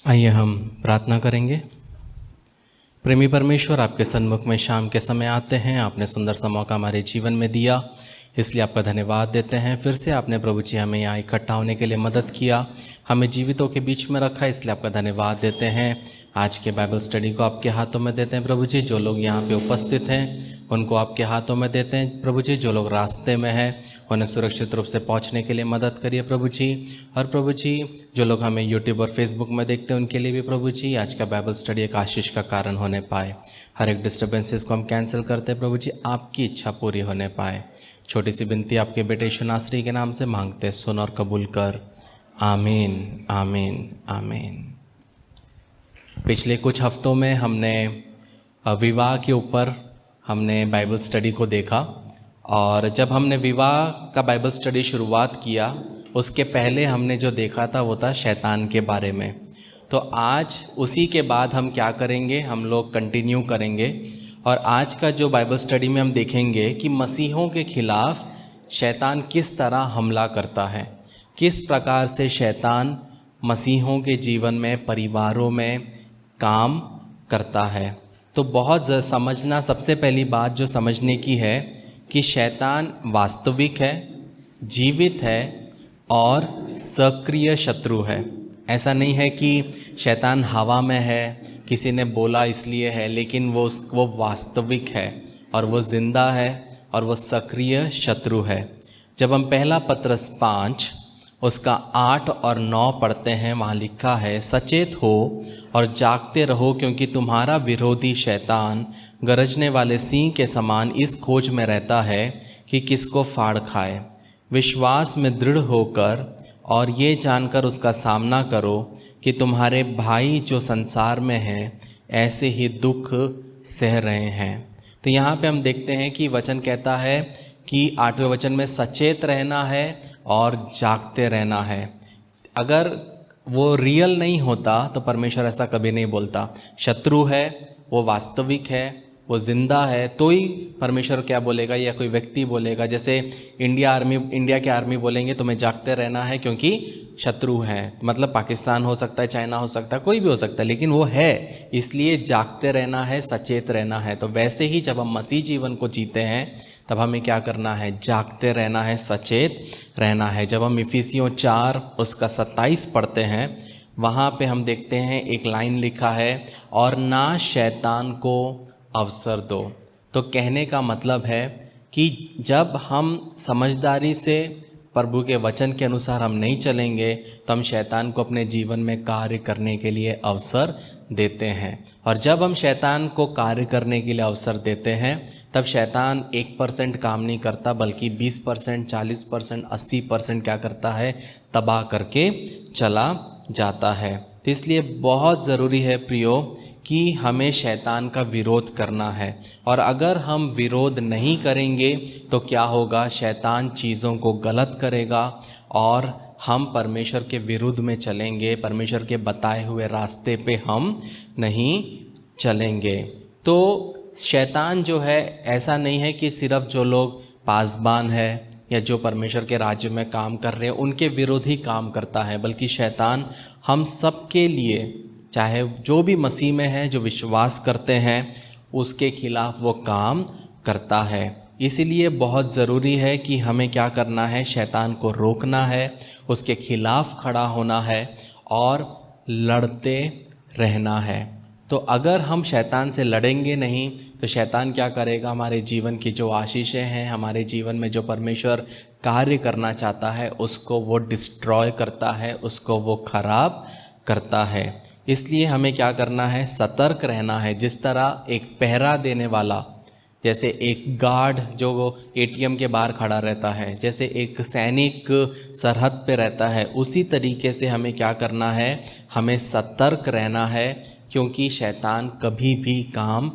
आइए हम प्रार्थना करेंगे। प्रेमी परमेश्वर, आपके सन्मुख में शाम के समय आते हैं। आपने सुंदर सा मौका हमारे जीवन में दिया, इसलिए आपका धन्यवाद देते हैं। फिर से आपने प्रभु जी हमें यहाँ इकट्ठा होने के लिए मदद किया, हमें जीवितों के बीच में रखा, इसलिए आपका धन्यवाद देते हैं। आज के बाइबल स्टडी को आपके हाथों में देते हैं प्रभु जी। जो लोग यहाँ पे उपस्थित हैं उनको आपके हाथों में देते हैं प्रभु जी। जो लोग रास्ते में हैं उन्हें सुरक्षित रूप से पहुँचने के लिए मदद करिए प्रभु जी। और प्रभु जी, जो लोग हमें यूट्यूब और फेसबुक में देखते हैं उनके लिए भी प्रभु जी आज का बाइबल स्टडी एक आशीष का कारण होने पाए। हर एक डिस्टर्बेंसेस को हम कैंसिल करते हैं प्रभु जी, आपकी इच्छा पूरी होने पाए। छोटी सी विनती आपके बेटे यीशु नासरी के नाम से मांगते, सुन और कबूल कर। आमीन, आमीन, आमीन। पिछले कुछ हफ्तों में हमने विवाह के ऊपर हमने बाइबल स्टडी को देखा, और जब हमने विवाह का बाइबल स्टडी शुरुआत किया उसके पहले हमने जो देखा था वो था शैतान के बारे में। तो आज उसी के बाद हम क्या करेंगे, हम लोग कंटिन्यू करेंगे। और आज का जो बाइबल स्टडी में हम देखेंगे कि मसीहों के खिलाफ शैतान किस तरह हमला करता है, किस प्रकार से शैतान मसीहों के जीवन में, परिवारों में काम करता है। तो बहुत समझना, सबसे पहली बात जो समझने की है कि शैतान वास्तविक है, जीवित है और सक्रिय शत्रु है। ऐसा नहीं है कि शैतान हवा में है, किसी ने बोला इसलिए है, लेकिन वो वास्तविक है और वो जिंदा है और वो सक्रिय शत्रु है। जब हम पहला पत्रस 5 उसका 8 और 9 पढ़ते हैं, वहाँ लिखा है, सचेत हो और जागते रहो, क्योंकि तुम्हारा विरोधी शैतान गरजने वाले सिंह के समान इस खोज में रहता है कि किसको फाड़ खाए। विश्वास में दृढ़ होकर और ये जानकर उसका सामना करो कि तुम्हारे भाई जो संसार में हैं ऐसे ही दुख सह रहे हैं। तो यहाँ पे हम देखते हैं कि वचन कहता है कि 8वें वचन में सचेत रहना है और जागते रहना है। अगर वो रियल नहीं होता तो परमेश्वर ऐसा कभी नहीं बोलता। शत्रु है, वो वास्तविक है, वो जिंदा है, तो ही परमेश्वर क्या बोलेगा, या कोई व्यक्ति बोलेगा। जैसे इंडिया के आर्मी बोलेंगे तुम्हें जागते रहना है क्योंकि शत्रु है, मतलब पाकिस्तान हो सकता है, चाइना हो सकता है, कोई भी हो सकता है, लेकिन वो है, इसलिए जागते रहना है, सचेत रहना है। तो वैसे ही जब हम मसीह जीवन को जीते हैं तब हमें क्या करना है, जागते रहना है, सचेत रहना है। जब हम इफिसियों 4 उसका 27 पढ़ते हैं, वहाँ पे हम देखते हैं एक लाइन लिखा है, और ना शैतान को अवसर दो। तो कहने का मतलब है कि जब हम समझदारी से प्रभु के वचन के अनुसार हम नहीं चलेंगे तो हम शैतान को अपने जीवन में कार्य करने के लिए अवसर देते हैं। और जब हम शैतान को कार्य करने के लिए अवसर देते हैं तब शैतान 1% काम नहीं करता, बल्कि 20%, 40%, 80% क्या करता है, तबाह करके चला जाता है। तो इसलिए बहुत ज़रूरी है प्रियो कि हमें शैतान का विरोध करना है। और अगर हम विरोध नहीं करेंगे तो क्या होगा, शैतान चीज़ों को गलत करेगा और हम परमेश्वर के विरुद्ध में चलेंगे, परमेश्वर के बताए हुए रास्ते पे हम नहीं चलेंगे। तो शैतान जो है, ऐसा नहीं है कि सिर्फ जो लोग पासबान है या जो परमेश्वर के राज्य में काम कर रहे हैं उनके विरोध ही काम करता है, बल्कि शैतान हम सब के लिए, चाहे जो भी मसीह में है, जो विश्वास करते हैं, उसके खिलाफ वो काम करता है। इसीलिए बहुत ज़रूरी है कि हमें क्या करना है, शैतान को रोकना है, उसके खिलाफ खड़ा होना है और लड़ते रहना है। तो अगर हम शैतान से लड़ेंगे नहीं तो शैतान क्या करेगा, हमारे जीवन की जो आशीषें हैं, हमारे जीवन में जो परमेश्वर कार्य करना चाहता है उसको वो डिस्ट्रॉय करता है, उसको वो खराब करता है। इसलिए हमें क्या करना है, सतर्क रहना है। जिस तरह एक पहरा देने वाला, जैसे एक गार्ड जो एटीएम के बाहर खड़ा रहता है, जैसे एक सैनिक सरहद पे रहता है, उसी तरीके से हमें क्या करना है, हमें सतर्क रहना है, क्योंकि शैतान कभी भी काम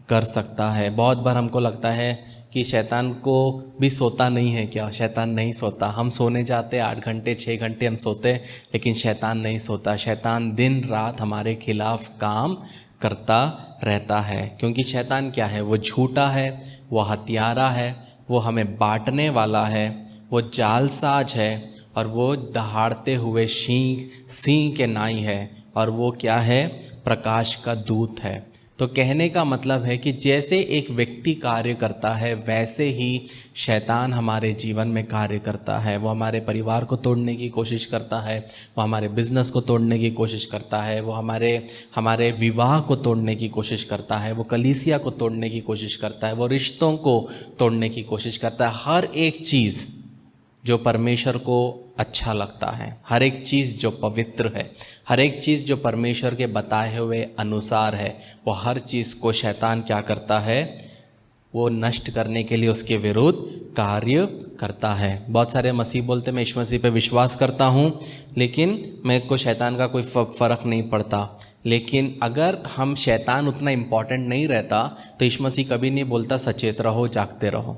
कर सकता है। बहुत बार हमको लगता है कि शैतान को भी सोता नहीं है क्या, शैतान नहीं सोता। हम सोने जाते 8 घंटे 6 घंटे हम सोते, लेकिन शैतान नहीं सोता। शैतान दिन रात हमारे खिलाफ काम करता रहता है, क्योंकि शैतान क्या है, वो झूठा है, वो हत्यारा है, वो हमें बांटने वाला है, वो जालसाज है और वो दहाड़ते हुए सिंह के नाई है। और वो क्या है? प्रकाश का दूत है। तो कहने का मतलब है कि जैसे एक व्यक्ति कार्य करता है वैसे ही शैतान हमारे जीवन में कार्य करता है। वो हमारे परिवार को तोड़ने की कोशिश करता है, वो हमारे बिजनेस को तोड़ने की कोशिश करता है, वो हमारे विवाह को तोड़ने की कोशिश करता है, वो कलीसिया को तोड़ने की कोशिश करता है, वो रिश्तों को तोड़ने की कोशिश करता है। हर एक चीज़ जो परमेश्वर को अच्छा लगता है, हर एक चीज़ जो पवित्र है, हर एक चीज़ जो परमेश्वर के बताए हुए अनुसार है, वो हर चीज़ को शैतान क्या करता है? वो नष्ट करने के लिए उसके विरुद्ध कार्य करता है। बहुत सारे मसीह बोलते मैं यीशु मसीह पे विश्वास करता हूँ, लेकिन मेरे को शैतान का कोई फ़र्क नहीं पड़ता। लेकिन अगर हम शैतान उतना इम्पॉर्टेंट नहीं रहता तो यीशु मसीह कभी नहीं बोलता सचेत रहो, जागते रहो।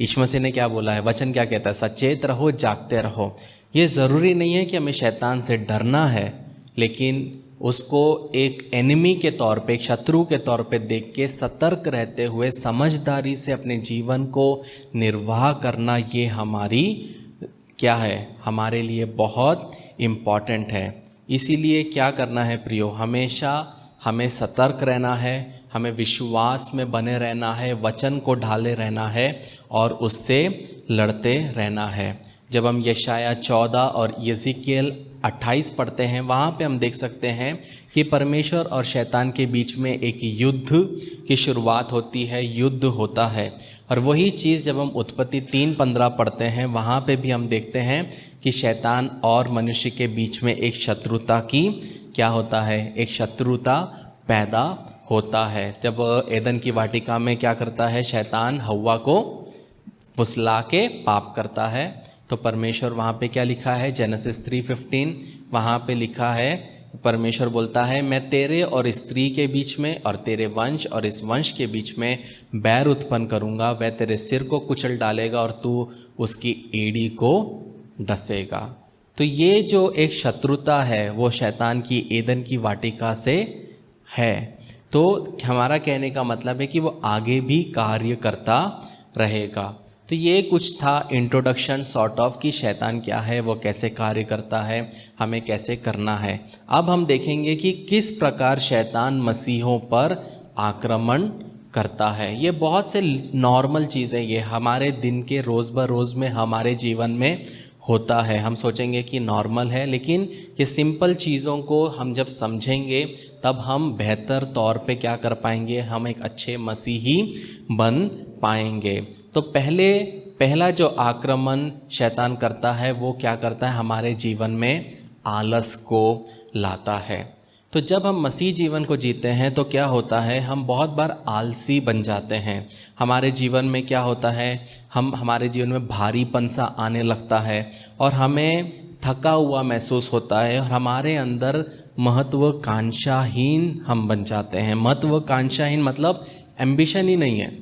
यीशु मसीह ने क्या बोला है? वचन क्या कहता है? सचेत रहो, जागते रहो। ये ज़रूरी नहीं है कि हमें शैतान से डरना है, लेकिन उसको एक एनिमी के तौर पे, एक शत्रु के तौर पे देख के सतर्क रहते हुए समझदारी से अपने जीवन को निर्वाह करना, ये हमारी क्या है? हमारे लिए बहुत इम्पॉर्टेंट है। इसीलिए क्या करना है प्रियो? हमेशा हमें सतर्क रहना है, हमें विश्वास में बने रहना है, वचन को ढाले रहना है और उससे लड़ते रहना है। जब हम यशाया 14 और यज़िक्एल 28 पढ़ते हैं, वहाँ पे हम देख सकते हैं कि परमेश्वर और शैतान के बीच में एक युद्ध की शुरुआत होती है, युद्ध होता है। और वही चीज़ जब हम उत्पत्ति 3:15 पढ़ते हैं, वहाँ पे भी हम देखते हैं कि शैतान और मनुष्य के बीच में एक शत्रुता की क्या होता है? एक शत्रुता पैदा होता है। जब एदन की वाटिका में क्या करता है? शैतान हव्वा को फुसला के पाप करता है। तो परमेश्वर वहाँ पे क्या लिखा है? जेनेसिस 3:15 वहाँ पे लिखा है, परमेश्वर बोलता है मैं तेरे और स्त्री के बीच में और तेरे वंश और इस वंश के बीच में बैर उत्पन्न करूँगा, वह तेरे सिर को कुचल डालेगा और तू उसकी एड़ी को डसेगा। तो ये जो एक शत्रुता है वो शैतान की एदन की वाटिका से है। तो हमारा कहने का मतलब है कि वो आगे भी कार्य करता रहेगा। तो ये कुछ था इंट्रोडक्शन सॉर्ट ऑफ कि शैतान क्या है, वो कैसे कार्य करता है, हमें कैसे करना है। अब हम देखेंगे कि किस प्रकार शैतान मसीहों पर आक्रमण करता है। ये बहुत से नॉर्मल चीज़ें, ये हमारे दिन के रोज़ ब रोज़ में हमारे जीवन में होता है। हम सोचेंगे कि नॉर्मल है, लेकिन ये सिंपल चीज़ों को हम जब समझेंगे तब हम बेहतर तौर पे क्या कर पाएंगे? हम एक अच्छे मसीही बन पाएंगे। तो पहला जो आक्रमण शैतान करता है वो क्या करता है? हमारे जीवन में आलस को लाता है। तो जब हम मसीह जीवन को जीते हैं तो क्या होता है? हम बहुत बार आलसी बन जाते हैं। हमारे जीवन में क्या होता है? हमारे जीवन में भारीपन सा आने लगता है और हमें थका हुआ महसूस होता है और हमारे अंदर महत्वाकांक्षाहीन हम बन जाते हैं। महत्वाकांक्षाहीन मतलब एम्बिशन ही नहीं है,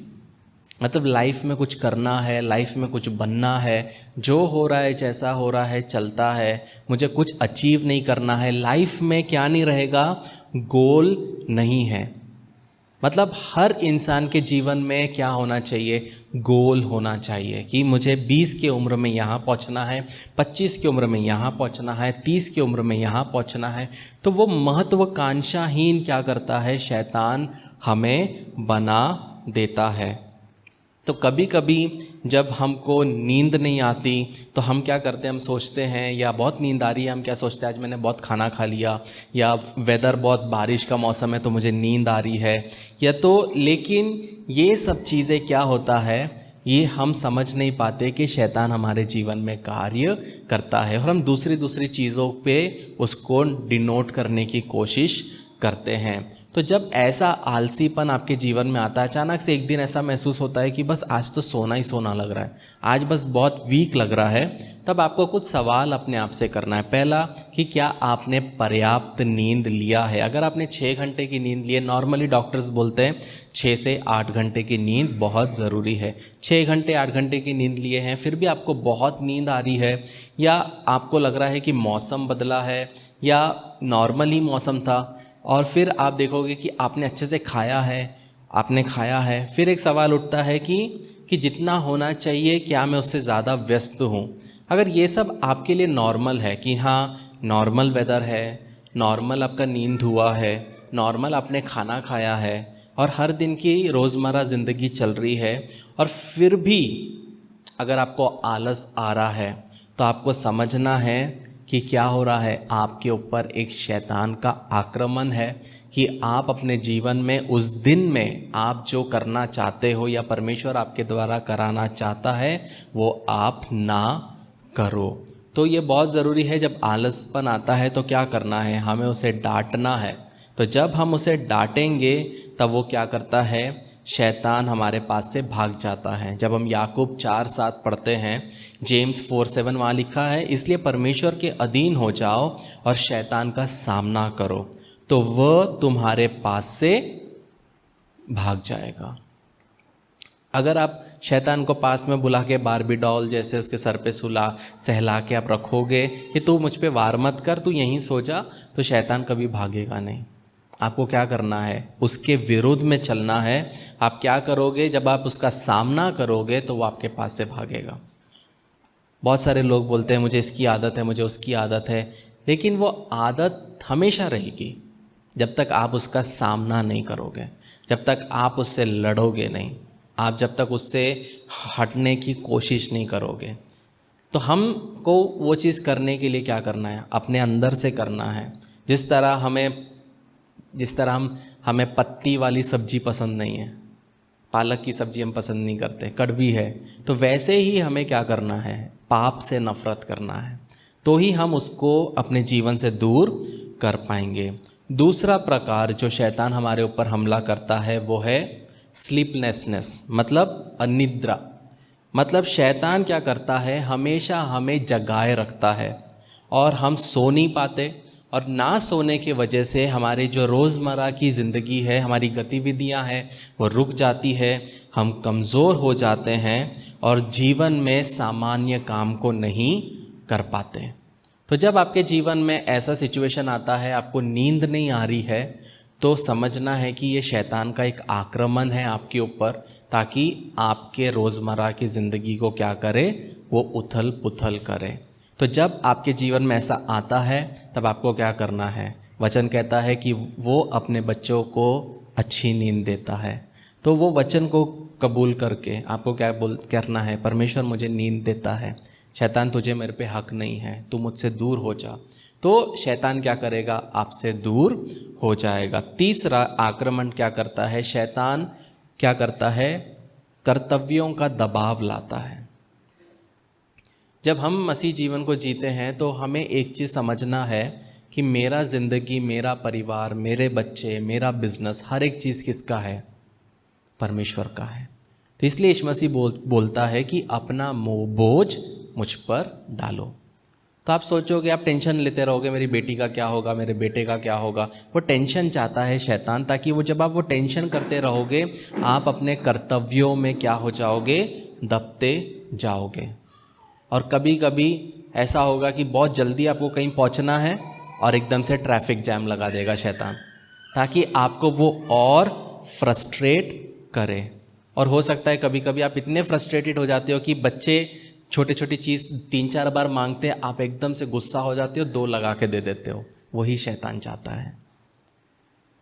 मतलब लाइफ में कुछ करना है, लाइफ में कुछ बनना है, जो हो रहा है जैसा हो रहा है चलता है, मुझे कुछ अचीव नहीं करना है। लाइफ में क्या नहीं रहेगा? गोल नहीं है। मतलब हर इंसान के जीवन में क्या होना चाहिए? गोल होना चाहिए कि मुझे 20 की उम्र में यहाँ पहुँचना है, 25 की उम्र में यहाँ पहुँचना है, 30 की उम्र में यहाँ पहुँचना है। तो वो महत्वाकांक्षाहीन क्या करता है? शैतान हमें बना देता है। तो कभी कभी जब हमको नींद नहीं आती तो हम क्या करते हैं? हम सोचते हैं, या बहुत नींद आ रही है, हम क्या सोचते हैं? आज मैंने बहुत खाना खा लिया, या वेदर बहुत बारिश का मौसम है तो मुझे नींद आ रही है, या तो लेकिन ये सब चीज़ें क्या होता है? ये हम समझ नहीं पाते कि शैतान हमारे जीवन में कार्य करता है और हम दूसरी चीज़ों पे उसको डिनोट करने की कोशिश करते हैं। तो जब ऐसा आलसीपन आपके जीवन में आता है, अचानक से एक दिन ऐसा महसूस होता है कि बस आज तो सोना ही सोना लग रहा है, आज बस बहुत वीक लग रहा है, तब आपको कुछ सवाल अपने आप से करना है। पहला कि क्या आपने पर्याप्त नींद लिया है? अगर आपने 6 घंटे की नींद ली है, नॉर्मली डॉक्टर्स बोलते हैं 6 से 8 घंटे की नींद बहुत ज़रूरी है। 6 घंटे 8 घंटे की नींद लिए हैं, फिर भी आपको बहुत नींद आ रही है, या आपको लग रहा है कि मौसम बदला है या नॉर्मली मौसम था, और फिर आप देखोगे कि आपने अच्छे से खाया है, फिर एक सवाल उठता है कि जितना होना चाहिए क्या मैं उससे ज़्यादा व्यस्त हूँ? अगर ये सब आपके लिए नॉर्मल है कि हाँ नॉर्मल वेदर है, नॉर्मल आपका नींद हुआ है, नॉर्मल आपने खाना खाया है और हर दिन की रोज़मर्रा ज़िंदगी चल रही है, और फिर भी अगर आपको आलस आ रहा है तो आपको समझना है कि क्या हो रहा है, आपके ऊपर एक शैतान का आक्रमण है कि आप अपने जीवन में उस दिन में आप जो करना चाहते हो या परमेश्वर आपके द्वारा कराना चाहता है वो आप ना करो। तो ये बहुत ज़रूरी है, जब आलसपन आता है तो क्या करना है, हमें उसे डांटना है। तो जब हम उसे डांटेंगे तब वो क्या करता है, शैतान हमारे पास से भाग जाता है। जब हम याकूब 4:7 पढ़ते हैं, जेम्स 4:7 वहाँ लिखा है, इसलिए परमेश्वर के अधीन हो जाओ और शैतान का सामना करो तो वह तुम्हारे पास से भाग जाएगा। अगर आप शैतान को पास में बुला के बारबी डॉल जैसे उसके सर पे सहला के आप रखोगे कि तू मुझ पे वार मत कर, तू यहीं सो जा, तो शैतान कभी भागेगा नहीं। आपको क्या करना है, उसके विरुद्ध में चलना है। आप क्या करोगे, जब आप उसका सामना करोगे तो वो आपके पास से भागेगा। बहुत सारे लोग बोलते हैं मुझे इसकी आदत है, मुझे उसकी आदत है, लेकिन वो आदत हमेशा रहेगी जब तक आप उसका सामना नहीं करोगे, जब तक आप उससे लड़ोगे नहीं, आप जब तक उससे हटने की कोशिश नहीं करोगे। तो हमको वो चीज़ करने के लिए क्या करना है, अपने अंदर से करना है। जिस तरह हमें पत्ती वाली सब्जी पसंद नहीं है, पालक की सब्जी हम पसंद नहीं करते, कड़वी है, तो वैसे ही हमें क्या करना है, पाप से नफरत करना है, तो ही हम उसको अपने जीवन से दूर कर पाएंगे। दूसरा प्रकार जो शैतान हमारे ऊपर हमला करता है वो है स्लीपलेसनेस, मतलब अनिद्रा। मतलब शैतान क्या करता है, हमेशा हमें जगाए रखता है और हम सो नहीं पाते, और ना सोने की वजह से हमारी जो रोज़मर्रा की ज़िंदगी है, हमारी गतिविधियां हैं वो रुक जाती है, हम कमज़ोर हो जाते हैं और जीवन में सामान्य काम को नहीं कर पाते। तो जब आपके जीवन में ऐसा सिचुएशन आता है, आपको नींद नहीं आ रही है, तो समझना है कि ये शैतान का एक आक्रमण है आपके ऊपर, ताकि आपके रोज़मर्रा की ज़िंदगी को क्या करे, वो उथल पुथल करे। तो जब आपके जीवन में ऐसा आता है तब आपको क्या करना है, वचन कहता है कि वो अपने बच्चों को अच्छी नींद देता है। तो वो वचन को कबूल करके आपको क्या करना है, परमेश्वर मुझे नींद देता है, शैतान तुझे मेरे पे हक नहीं है, तू मुझसे दूर हो जा। तो शैतान क्या करेगा, आपसे दूर हो जाएगा। तीसरा आक्रमण क्या करता है, शैतान क्या करता है, कर्तव्यों का दबाव लाता है। जब हम मसीह जीवन को जीते हैं तो हमें एक चीज़ समझना है कि मेरा ज़िंदगी, मेरा परिवार, मेरे बच्चे, मेरा बिजनेस, हर एक चीज़ किसका है, परमेश्वर का है। तो इसलिए यीशु मसीह बोलता है कि अपना बोझ मुझ पर डालो। तो आप सोचोगे, आप टेंशन लेते रहोगे, मेरी बेटी का क्या होगा, मेरे बेटे का क्या होगा। वो टेंशन चाहता है शैतान, ताकि वो जब आप वो टेंशन करते रहोगे आप अपने कर्तव्यों में क्या हो जाओगे, दबते जाओगे। और कभी कभी ऐसा होगा कि बहुत जल्दी आपको कहीं पहुंचना है और एकदम से ट्रैफिक जैम लगा देगा शैतान, ताकि आपको वो और फ्रस्ट्रेट करे। और हो सकता है कभी कभी आप इतने फ्रस्ट्रेटेड हो जाते हो कि बच्चे छोटी छोटी चीज़ 3-4 बार मांगते हैं, आप एकदम से गुस्सा हो जाते हो, 2 लगा के दे देते हो। वही शैतान चाहता है।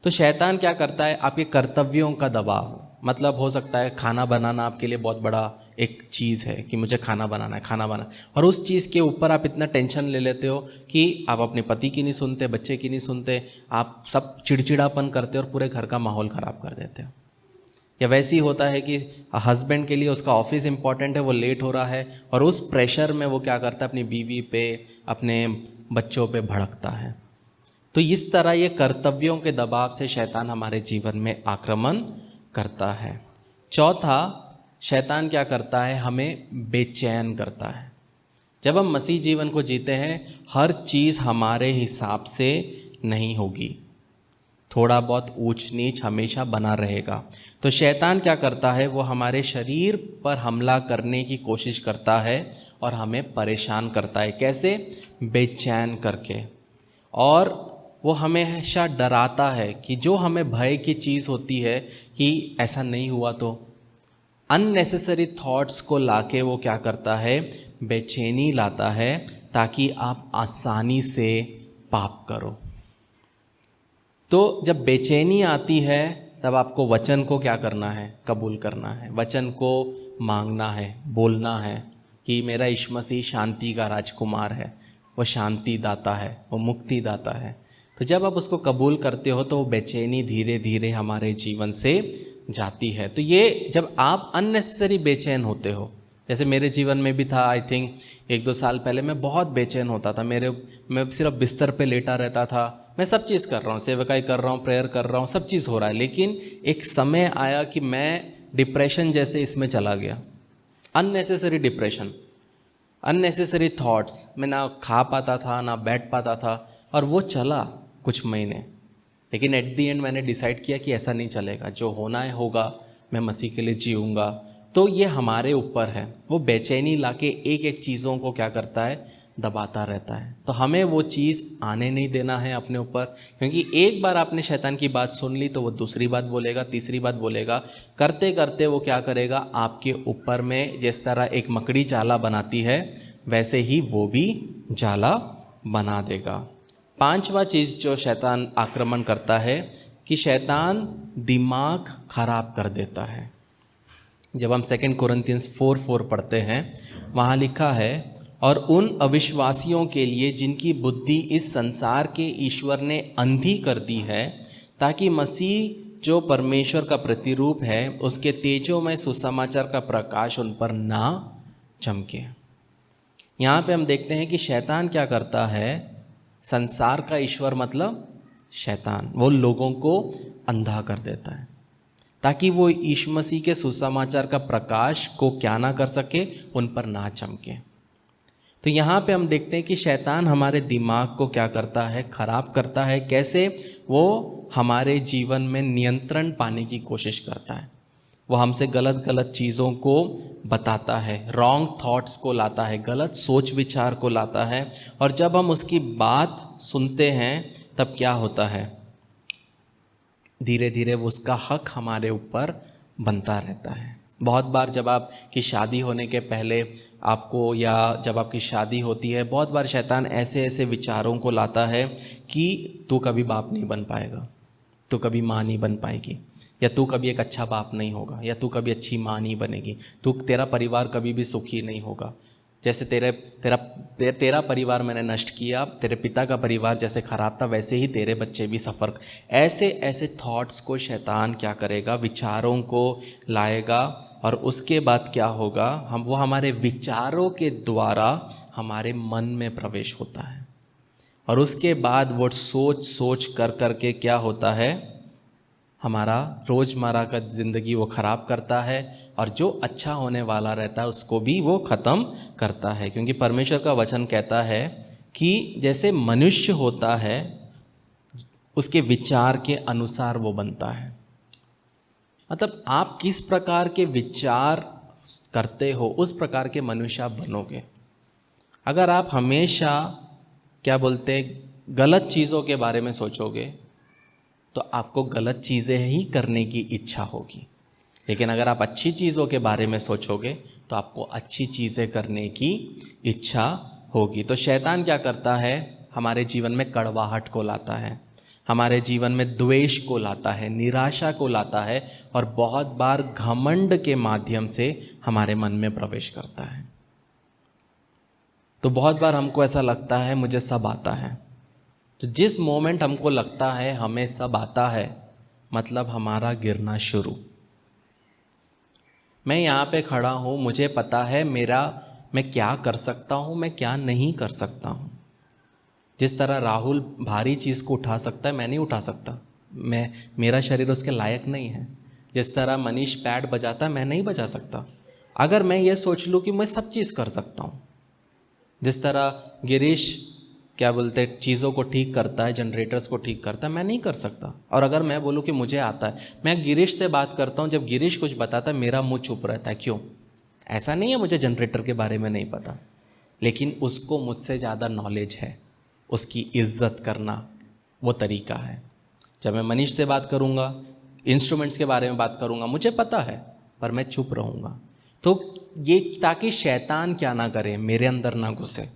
तो शैतान क्या करता है, आपके कर्तव्यों का दबाव, मतलब हो सकता है खाना बनाना आपके लिए बहुत बड़ा एक चीज़ है कि मुझे खाना बनाना है, और उस चीज़ के ऊपर आप इतना टेंशन ले लेते हो कि आप अपने पति की नहीं सुनते, बच्चे की नहीं सुनते, आप सब चिड़चिड़ापन करते हो और पूरे घर का माहौल ख़राब कर देते हो। या वैसे ही होता है कि हस्बैंड के लिए उसका ऑफिस इंपॉर्टेंट है, वो लेट हो रहा है, और उस प्रेशर में वो क्या करता है, अपनी बीवी पे, अपने बच्चों पे भड़कता है। तो इस तरह ये कर्तव्यों के दबाव से शैतान हमारे जीवन में आक्रमण करता है। चौथा, शैतान क्या करता है, हमें बेचैन करता है। जब हम मसीह जीवन को जीते हैं, हर चीज़ हमारे हिसाब से नहीं होगी, थोड़ा बहुत ऊंच नीच हमेशा बना रहेगा। तो शैतान क्या करता है, वो हमारे शरीर पर हमला करने की कोशिश करता है और हमें परेशान करता है। कैसे, बेचैन करके। और वो हमेशा डराता है कि जो हमें भय की चीज़ होती है कि ऐसा नहीं हुआ तो, अननेसेसरी थॉट्स को लाके वो क्या करता है, बेचैनी लाता है, ताकि आप आसानी से पाप करो। तो जब बेचैनी आती है तब आपको वचन को क्या करना है? कबूल करना है, वचन को मांगना है, बोलना है कि मेरा यीशु मसीह शांति का राजकुमार है, वो शांति दाता है, वो मुक्ति दाता है। तो जब आप उसको कबूल करते हो तो वो बेचैनी धीरे धीरे हमारे जीवन से जाती है। तो ये जब आप अननेसेसरी बेचैन होते हो, जैसे मेरे जीवन में भी था, आई थिंक 1-2 साल पहले मैं बहुत बेचैन होता था। मैं सिर्फ बिस्तर पे लेटा रहता था, मैं सब चीज़ कर रहा हूँ, सेवकाई कर रहा हूँ, प्रेयर कर रहा हूँ, सब चीज़ हो रहा है, लेकिन एक समय आया कि मैं डिप्रेशन जैसे इसमें चला गया। अननेसेसरी डिप्रेशन, अननेसेसरी थॉट्स, मैं ना खा पाता था ना बैठ पाता था, और वो चला कुछ महीने। लेकिन एट दी एंड मैंने डिसाइड किया कि ऐसा नहीं चलेगा, जो होना है होगा, मैं मसीह के लिए जीऊँगा। तो ये हमारे ऊपर है, वो बेचैनी लाके एक एक चीज़ों को क्या करता है? दबाता रहता है। तो हमें वो चीज़ आने नहीं देना है अपने ऊपर, क्योंकि एक बार आपने शैतान की बात सुन ली तो वो दूसरी बात बोलेगा, तीसरी बात बोलेगा, करते करते वो क्या करेगा? आपके ऊपर में जिस तरह एक मकड़ी जाला बनाती है वैसे ही वो भी जाला बना देगा। 5वां चीज़ जो शैतान आक्रमण करता है कि शैतान दिमाग खराब कर देता है। जब हम 2 कोरिन्थियंस 4:4 पढ़ते हैं, वहाँ लिखा है, और उन अविश्वासियों के लिए जिनकी बुद्धि इस संसार के ईश्वर ने अंधी कर दी है, ताकि मसीह जो परमेश्वर का प्रतिरूप है उसके तेजोमय सुसमाचार का प्रकाश उन पर ना चमके। यहाँ पे हम देखते हैं कि शैतान क्या करता है? संसार का ईश्वर मतलब शैतान, वो लोगों को अंधा कर देता है ताकि वो यीशु मसीह के सुसमाचार का प्रकाश को क्या ना कर सके, उन पर ना चमके। तो यहाँ पे हम देखते हैं कि शैतान हमारे दिमाग को क्या करता है? खराब करता है। कैसे? वो हमारे जीवन में नियंत्रण पाने की कोशिश करता है। वो हमसे गलत गलत चीज़ों को बताता है, रॉन्ग थॉट्स को लाता है, गलत सोच विचार को लाता है, और जब हम उसकी बात सुनते हैं तब क्या होता है? धीरे धीरे वो उसका हक हमारे ऊपर बनता रहता है। बहुत बार जब आपकी शादी होने के पहले आपको, या जब आपकी शादी होती है, बहुत बार शैतान ऐसे ऐसे विचारों को लाता है कि तू कभी बाप नहीं बन पाएगा, तू कभी माँ नहीं बन पाएगी, या तू कभी एक अच्छा बाप नहीं होगा, या तू कभी अच्छी माँ नहीं बनेगी, तेरा परिवार कभी भी सुखी नहीं होगा। जैसे तेरा परिवार मैंने नष्ट किया, तेरे पिता का परिवार जैसे खराब था, वैसे ही तेरे बच्चे भी सफ़र। ऐसे ऐसे थॉट्स को शैतान क्या करेगा? विचारों को लाएगा, और उसके बाद क्या होगा? वो हमारे विचारों के द्वारा हमारे मन में प्रवेश होता है, और उसके बाद वो सोच कर के क्या होता है? हमारा रोज़मर्रा का ज़िंदगी वो ख़राब करता है, और जो अच्छा होने वाला रहता है उसको भी वो ख़त्म करता है। क्योंकि परमेश्वर का वचन कहता है कि जैसे मनुष्य होता है उसके विचार के अनुसार वो बनता है। मतलब आप किस प्रकार के विचार करते हो उस प्रकार के मनुष्य आप बनोगे। अगर आप हमेशा क्या बोलते गलत चीज़ों के बारे में सोचोगे तो आपको गलत चीज़ें ही करने की इच्छा होगी, लेकिन अगर आप अच्छी चीज़ों के बारे में सोचोगे तो आपको अच्छी चीज़ें करने की इच्छा होगी। तो शैतान क्या करता है? हमारे जीवन में कड़वाहट को लाता है, हमारे जीवन में द्वेष को लाता है, निराशा को लाता है, और बहुत बार घमंड के माध्यम से हमारे मन में प्रवेश करता है। तो बहुत बार हमको ऐसा लगता है मुझे सब आता है। तो जिस मोमेंट हमको लगता है हमें सब आता है, मतलब हमारा गिरना शुरू। मैं यहाँ पे खड़ा हूँ, मुझे पता है मैं क्या कर सकता हूँ, मैं क्या नहीं कर सकता हूँ। जिस तरह राहुल भारी चीज़ को उठा सकता है, मैं नहीं उठा सकता, मेरा शरीर उसके लायक नहीं है। जिस तरह मनीष पैड बजाता है, मैं नहीं बजा सकता। अगर मैं ये सोच लूँ कि मैं सब चीज़ कर सकता हूँ, जिस तरह गिरीश क्या बोलते चीज़ों को ठीक करता है, जनरेटर्स को ठीक करता है, मैं नहीं कर सकता। और अगर मैं बोलूँ कि मुझे आता है, मैं गिरीश से बात करता हूँ, जब गिरीश कुछ बताता है मेरा मुंह चुप रहता है। क्यों? ऐसा नहीं है मुझे जनरेटर के बारे में नहीं पता, लेकिन उसको मुझसे ज़्यादा नॉलेज है। उसकी इज्जत करना वो तरीका है। जब मैं मनीष से बात करूँगा, इंस्ट्रूमेंट्स के बारे में बात करूँगा, मुझे पता है पर मैं चुप रहूँगा। तो ये ताकि शैतान क्या ना करे, मेरे अंदर ना घुसे।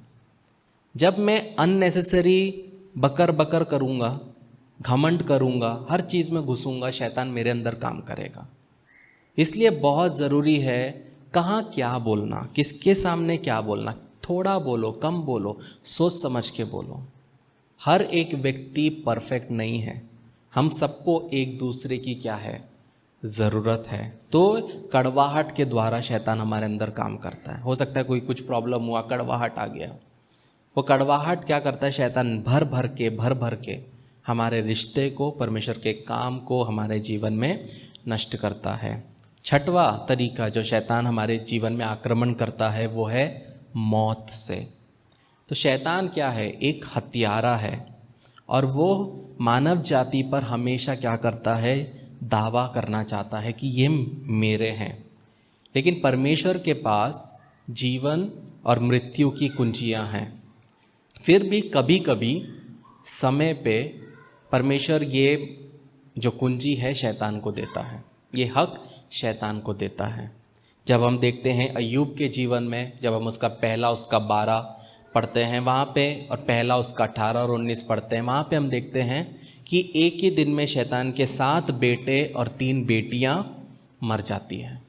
जब मैं अननेसेसरी बकर बकर करूँगा, घमंड करूँगा, हर चीज़ में घुसूँगा, शैतान मेरे अंदर काम करेगा। इसलिए बहुत ज़रूरी है कहाँ क्या बोलना, किसके सामने क्या बोलना। थोड़ा बोलो, कम बोलो, सोच समझ के बोलो। हर एक व्यक्ति परफेक्ट नहीं है, हम सबको एक दूसरे की क्या है, ज़रूरत है। तो कड़वाहट के द्वारा शैतान हमारे अंदर काम करता है। हो सकता है कोई कुछ प्रॉब्लम हुआ, कड़वाहट आ गया, वो कड़वाहट क्या करता है, शैतान भर भर के हमारे रिश्ते को, परमेश्वर के काम को हमारे जीवन में नष्ट करता है। छठवां तरीका जो शैतान हमारे जीवन में आक्रमण करता है वो है मौत से। तो शैतान क्या है, एक हत्यारा है और वो मानव जाति पर हमेशा क्या करता है, दावा करना चाहता है कि ये मेरे हैं। लेकिन परमेश्वर के पास जीवन और मृत्यु की कुंजियां हैं। फिर भी कभी कभी समय पे परमेश्वर ये जो कुंजी है शैतान को देता है, ये हक शैतान को देता है। जब हम देखते हैं अय्यूब के जीवन में, जब हम उसका पहला उसका 12 पढ़ते हैं वहाँ पे, और पहला उसका 18 और 19 पढ़ते हैं, वहाँ पे हम देखते हैं कि एक ही दिन में शैतान के 7 बेटे और 3 बेटियाँ मर जाती हैं।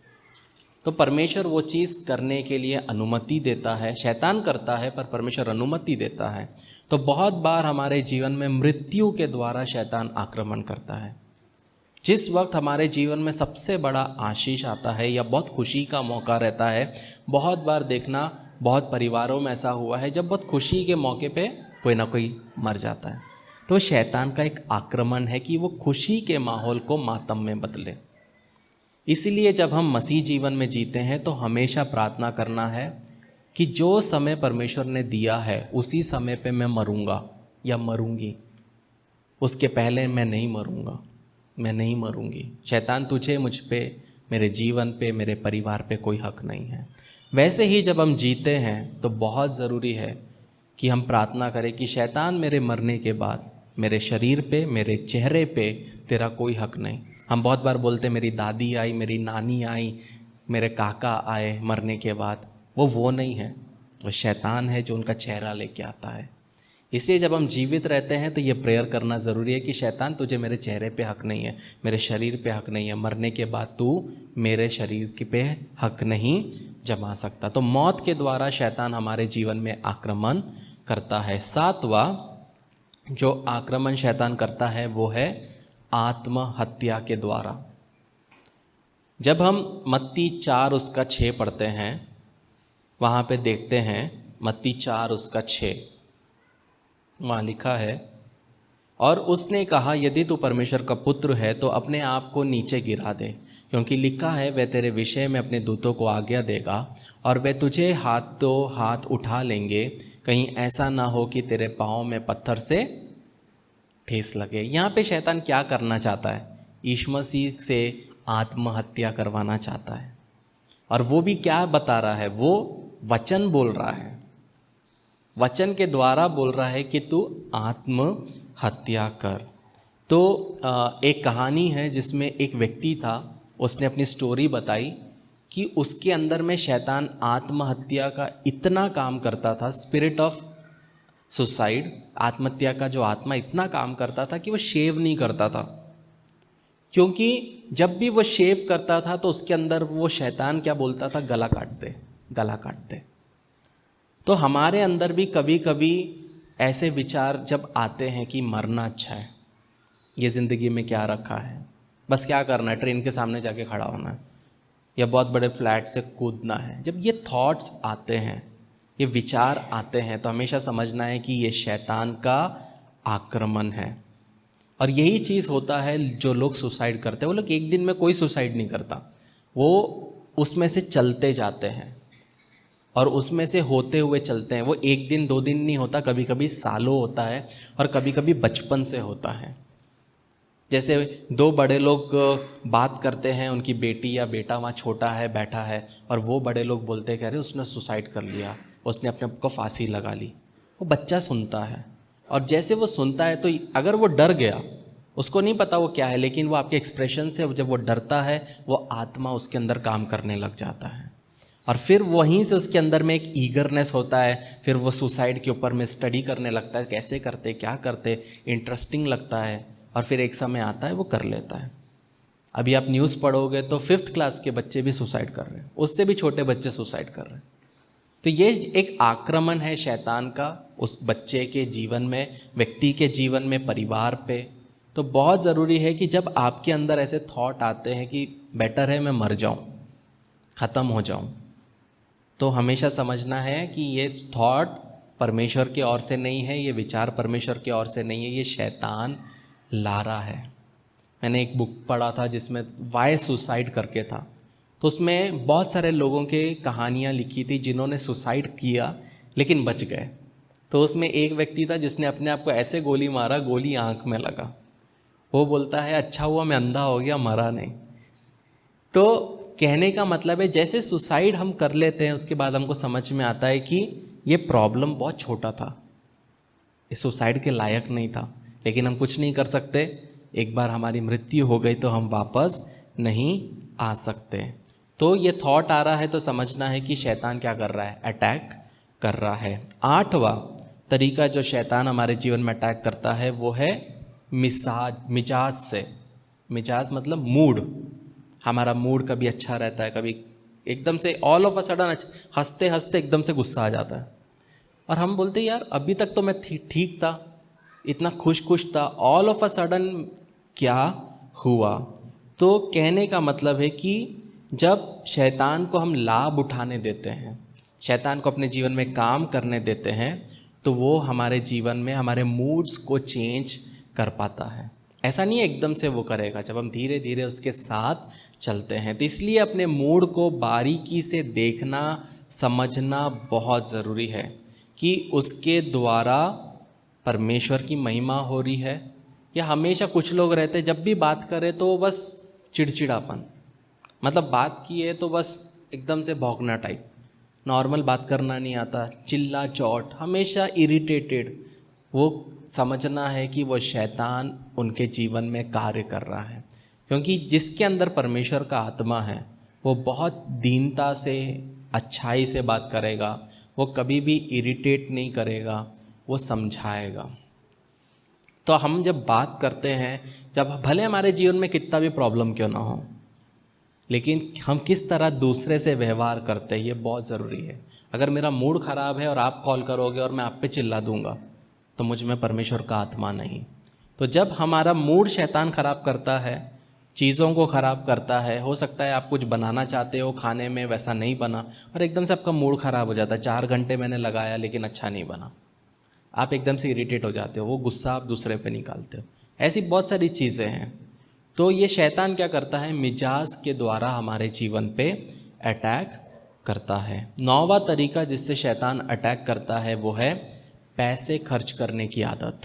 तो परमेश्वर वो चीज़ करने के लिए अनुमति देता है। शैतान करता है पर परमेश्वर अनुमति देता है। तो बहुत बार हमारे जीवन में मृत्यु के द्वारा शैतान आक्रमण करता है। जिस वक्त हमारे जीवन में सबसे बड़ा आशीष आता है या बहुत खुशी का मौका रहता है, बहुत बार देखना, बहुत परिवारों में ऐसा हुआ है, जब बहुत खुशी के मौके पे कोई ना कोई मर जाता है, तो शैतान का एक आक्रमण है कि वो खुशी के माहौल को मातम में बदले। इसलिए जब हम मसीह जीवन में जीते हैं तो हमेशा प्रार्थना करना है कि जो समय परमेश्वर ने दिया है उसी समय पे मैं मरूंगा या मरूंगी, उसके पहले मैं नहीं मरूंगा, मैं नहीं मरूंगी। शैतान तुझे, मुझ पे, मेरे जीवन पे, मेरे परिवार पे कोई हक नहीं है। वैसे ही जब हम जीते हैं तो बहुत ज़रूरी है कि हम प्रार्थना करें कि शैतान मेरे मरने के बाद मेरे शरीर पे, मेरे चेहरे पे तेरा कोई हक नहीं। हम बहुत बार बोलते मेरी दादी आई, मेरी नानी आई, मेरे काका आए मरने के बाद, वो नहीं है, वो शैतान है जो उनका चेहरा लेके आता है। इसलिए जब हम जीवित रहते हैं तो ये प्रेयर करना ज़रूरी है कि शैतान तुझे मेरे चेहरे पे हक नहीं है, मेरे शरीर पे हक नहीं है, मरने के बाद तू मेरे शरीर पे हक नहीं जमा सकता। तो मौत के द्वारा शैतान हमारे जीवन में आक्रमण करता है। 7वां जो आक्रमण शैतान करता है वो है आत्महत्या के द्वारा। जब हम मत्ती 4 उसका 6 पढ़ते हैं, वहाँ पे देखते हैं मत्ती 4 उसका 6, वहाँ लिखा है, और उसने कहा यदि तू परमेश्वर का पुत्र है तो अपने आप को नीचे गिरा दे, क्योंकि लिखा है वह तेरे विषय में अपने दूतों को आज्ञा देगा और वह तुझे हाथों हाथ उठा लेंगे, कहीं ऐसा ना हो कि तेरे पाँव में पत्थर से ठेस लगे। यहाँ पे शैतान क्या करना चाहता है, यीशु मसीह से आत्महत्या करवाना चाहता है। और वो भी क्या बता रहा है, वो वचन बोल रहा है, वचन के द्वारा बोल रहा है कि तू आत्महत्या कर। तो एक कहानी है जिसमें एक व्यक्ति था, उसने अपनी स्टोरी बताई कि उसके अंदर में शैतान आत्महत्या का इतना काम करता था, स्पिरिट ऑफ सुसाइड, आत्महत्या का जो आत्मा इतना काम करता था कि वो शेव नहीं करता था, क्योंकि जब भी वो शेव करता था तो उसके अंदर वो शैतान क्या बोलता था, गला काट दे, गला काट दे। तो हमारे अंदर भी कभी कभी ऐसे विचार जब आते हैं कि मरना अच्छा है, ये ज़िंदगी में क्या रखा है, बस क्या करना है, ट्रेन के सामने जाके खड़ा होना है या बहुत बड़े फ्लैट से कूदना है। जब ये थॉट्स आते हैं, ये विचार आते हैं, तो हमेशा समझना है कि ये शैतान का आक्रमण है। और यही चीज़ होता है जो लोग सुसाइड करते हैं, वो लोग एक दिन में कोई सुसाइड नहीं करता, वो उसमें से चलते जाते हैं और उसमें से होते हुए चलते हैं। वो एक दिन 2 दिन नहीं होता, कभी कभी सालों होता है और कभी कभी बचपन से होता है। जैसे 2 बड़े लोग बात करते हैं, उनकी बेटी या बेटा वहाँ छोटा है, बैठा है, और वो बड़े लोग बोलते कह रहे उसने सुसाइड कर लिया, उसने अपने आप को फांसी लगा ली। वो बच्चा सुनता है और जैसे वो सुनता है तो अगर वो डर गया, उसको नहीं पता वो क्या है, लेकिन वो आपके एक्सप्रेशन से जब वो डरता है, वो आत्मा उसके अंदर काम करने लग जाता है और फिर वहीं से उसके अंदर में एक ईगरनेस होता है। फिर वो सुसाइड के ऊपर में स्टडी करने लगता है, कैसे करते, क्या करते, इंटरेस्टिंग लगता है। और फिर एक समय आता है वो कर लेता है। अभी आप न्यूज़ पढ़ोगे तो 5th क्लास के बच्चे भी सुसाइड कर रहे हैं, उससे भी छोटे बच्चे सुसाइड कर रहे हैं। तो ये एक आक्रमण है शैतान का उस बच्चे के जीवन में, व्यक्ति के जीवन में, परिवार पे। तो बहुत ज़रूरी है कि जब आपके अंदर ऐसे थॉट आते हैं कि बेटर है मैं मर जाऊं, ख़त्म हो जाऊं, तो हमेशा समझना है कि ये थॉट परमेश्वर की ओर से नहीं है, ये विचार परमेश्वर की ओर से नहीं है, ये शैतान ला रहा है। मैंने एक बुक पढ़ा था जिसमें वाई सुसाइड करके था, तो उसमें बहुत सारे लोगों के कहानियाँ लिखी थी जिन्होंने सुसाइड किया लेकिन बच गए। तो उसमें एक व्यक्ति था जिसने अपने आप को ऐसे गोली मारा, गोली आँख में लगा। वो बोलता है अच्छा हुआ मैं अंधा हो गया, मरा नहीं। तो कहने का मतलब है जैसे सुसाइड हम कर लेते हैं उसके बाद हमको समझ में आता है कि ये प्रॉब्लम बहुत छोटा था, इस सुसाइड के लायक नहीं था, लेकिन हम कुछ नहीं कर सकते। एक बार हमारी मृत्यु हो गई तो हम वापस नहीं आ सकते। तो ये थॉट आ रहा है तो समझना है कि शैतान क्या कर रहा है, अटैक कर रहा है। 8वां तरीका जो शैतान हमारे जीवन में अटैक करता है वो है मिजाज से। मिजाज मतलब मूड। हमारा मूड कभी अच्छा रहता है, कभी एकदम से ऑल ऑफ अ सडन हंसते हंसते एकदम से गुस्सा आ जाता है, और हम बोलते हैं यार अभी तक तो मैं ठीक था, इतना खुश था, ऑल ऑफ अ सडन क्या हुआ। तो कहने का मतलब है कि जब शैतान को हम लाभ उठाने देते हैं, शैतान को अपने जीवन में काम करने देते हैं, तो वो हमारे जीवन में हमारे मूड्स को चेंज कर पाता है। ऐसा नहीं है एकदम से वो करेगा, जब हम धीरे धीरे उसके साथ चलते हैं। तो इसलिए अपने मूड को बारीकी से देखना समझना बहुत ज़रूरी है कि उसके द्वारा परमेश्वर की महिमा हो रही है, या हमेशा कुछ लोग रहते हैं जब भी बात करें तो बस चिड़चिड़ापन, मतलब बात की है तो बस एकदम से भौंकना टाइप, नॉर्मल बात करना नहीं आता, चिल्ला चौट, हमेशा इरिटेटेड। वो समझना है कि वो शैतान उनके जीवन में कार्य कर रहा है, क्योंकि जिसके अंदर परमेश्वर का आत्मा है वो बहुत दीनता से, अच्छाई से बात करेगा, वो कभी भी इरिटेट नहीं करेगा, वो समझाएगा। तो हम जब बात करते हैं, जब भले हमारे जीवन में कितना भी प्रॉब्लम क्यों ना हो, लेकिन हम किस तरह दूसरे से व्यवहार करते हैं ये बहुत ज़रूरी है। अगर मेरा मूड ख़राब है और आप कॉल करोगे और मैं आप पे चिल्ला दूंगा तो मुझ में परमेश्वर का आत्मा नहीं। तो जब हमारा मूड शैतान ख़राब करता है, चीज़ों को ख़राब करता है, हो सकता है आप कुछ बनाना चाहते हो खाने में, वैसा नहीं बना और एकदम से आपका मूड ख़राब हो जाता है, 4 घंटे मैंने लगाया लेकिन अच्छा नहीं बना, आप एकदम से इरिटेट हो जाते हो, वो गुस्सा आप दूसरे पे निकालते हो। ऐसी बहुत सारी चीज़ें हैं। तो ये शैतान क्या करता है, मिजाज के द्वारा हमारे जीवन पे अटैक करता है। 9वां तरीका जिससे शैतान अटैक करता है वो है पैसे खर्च करने की आदत।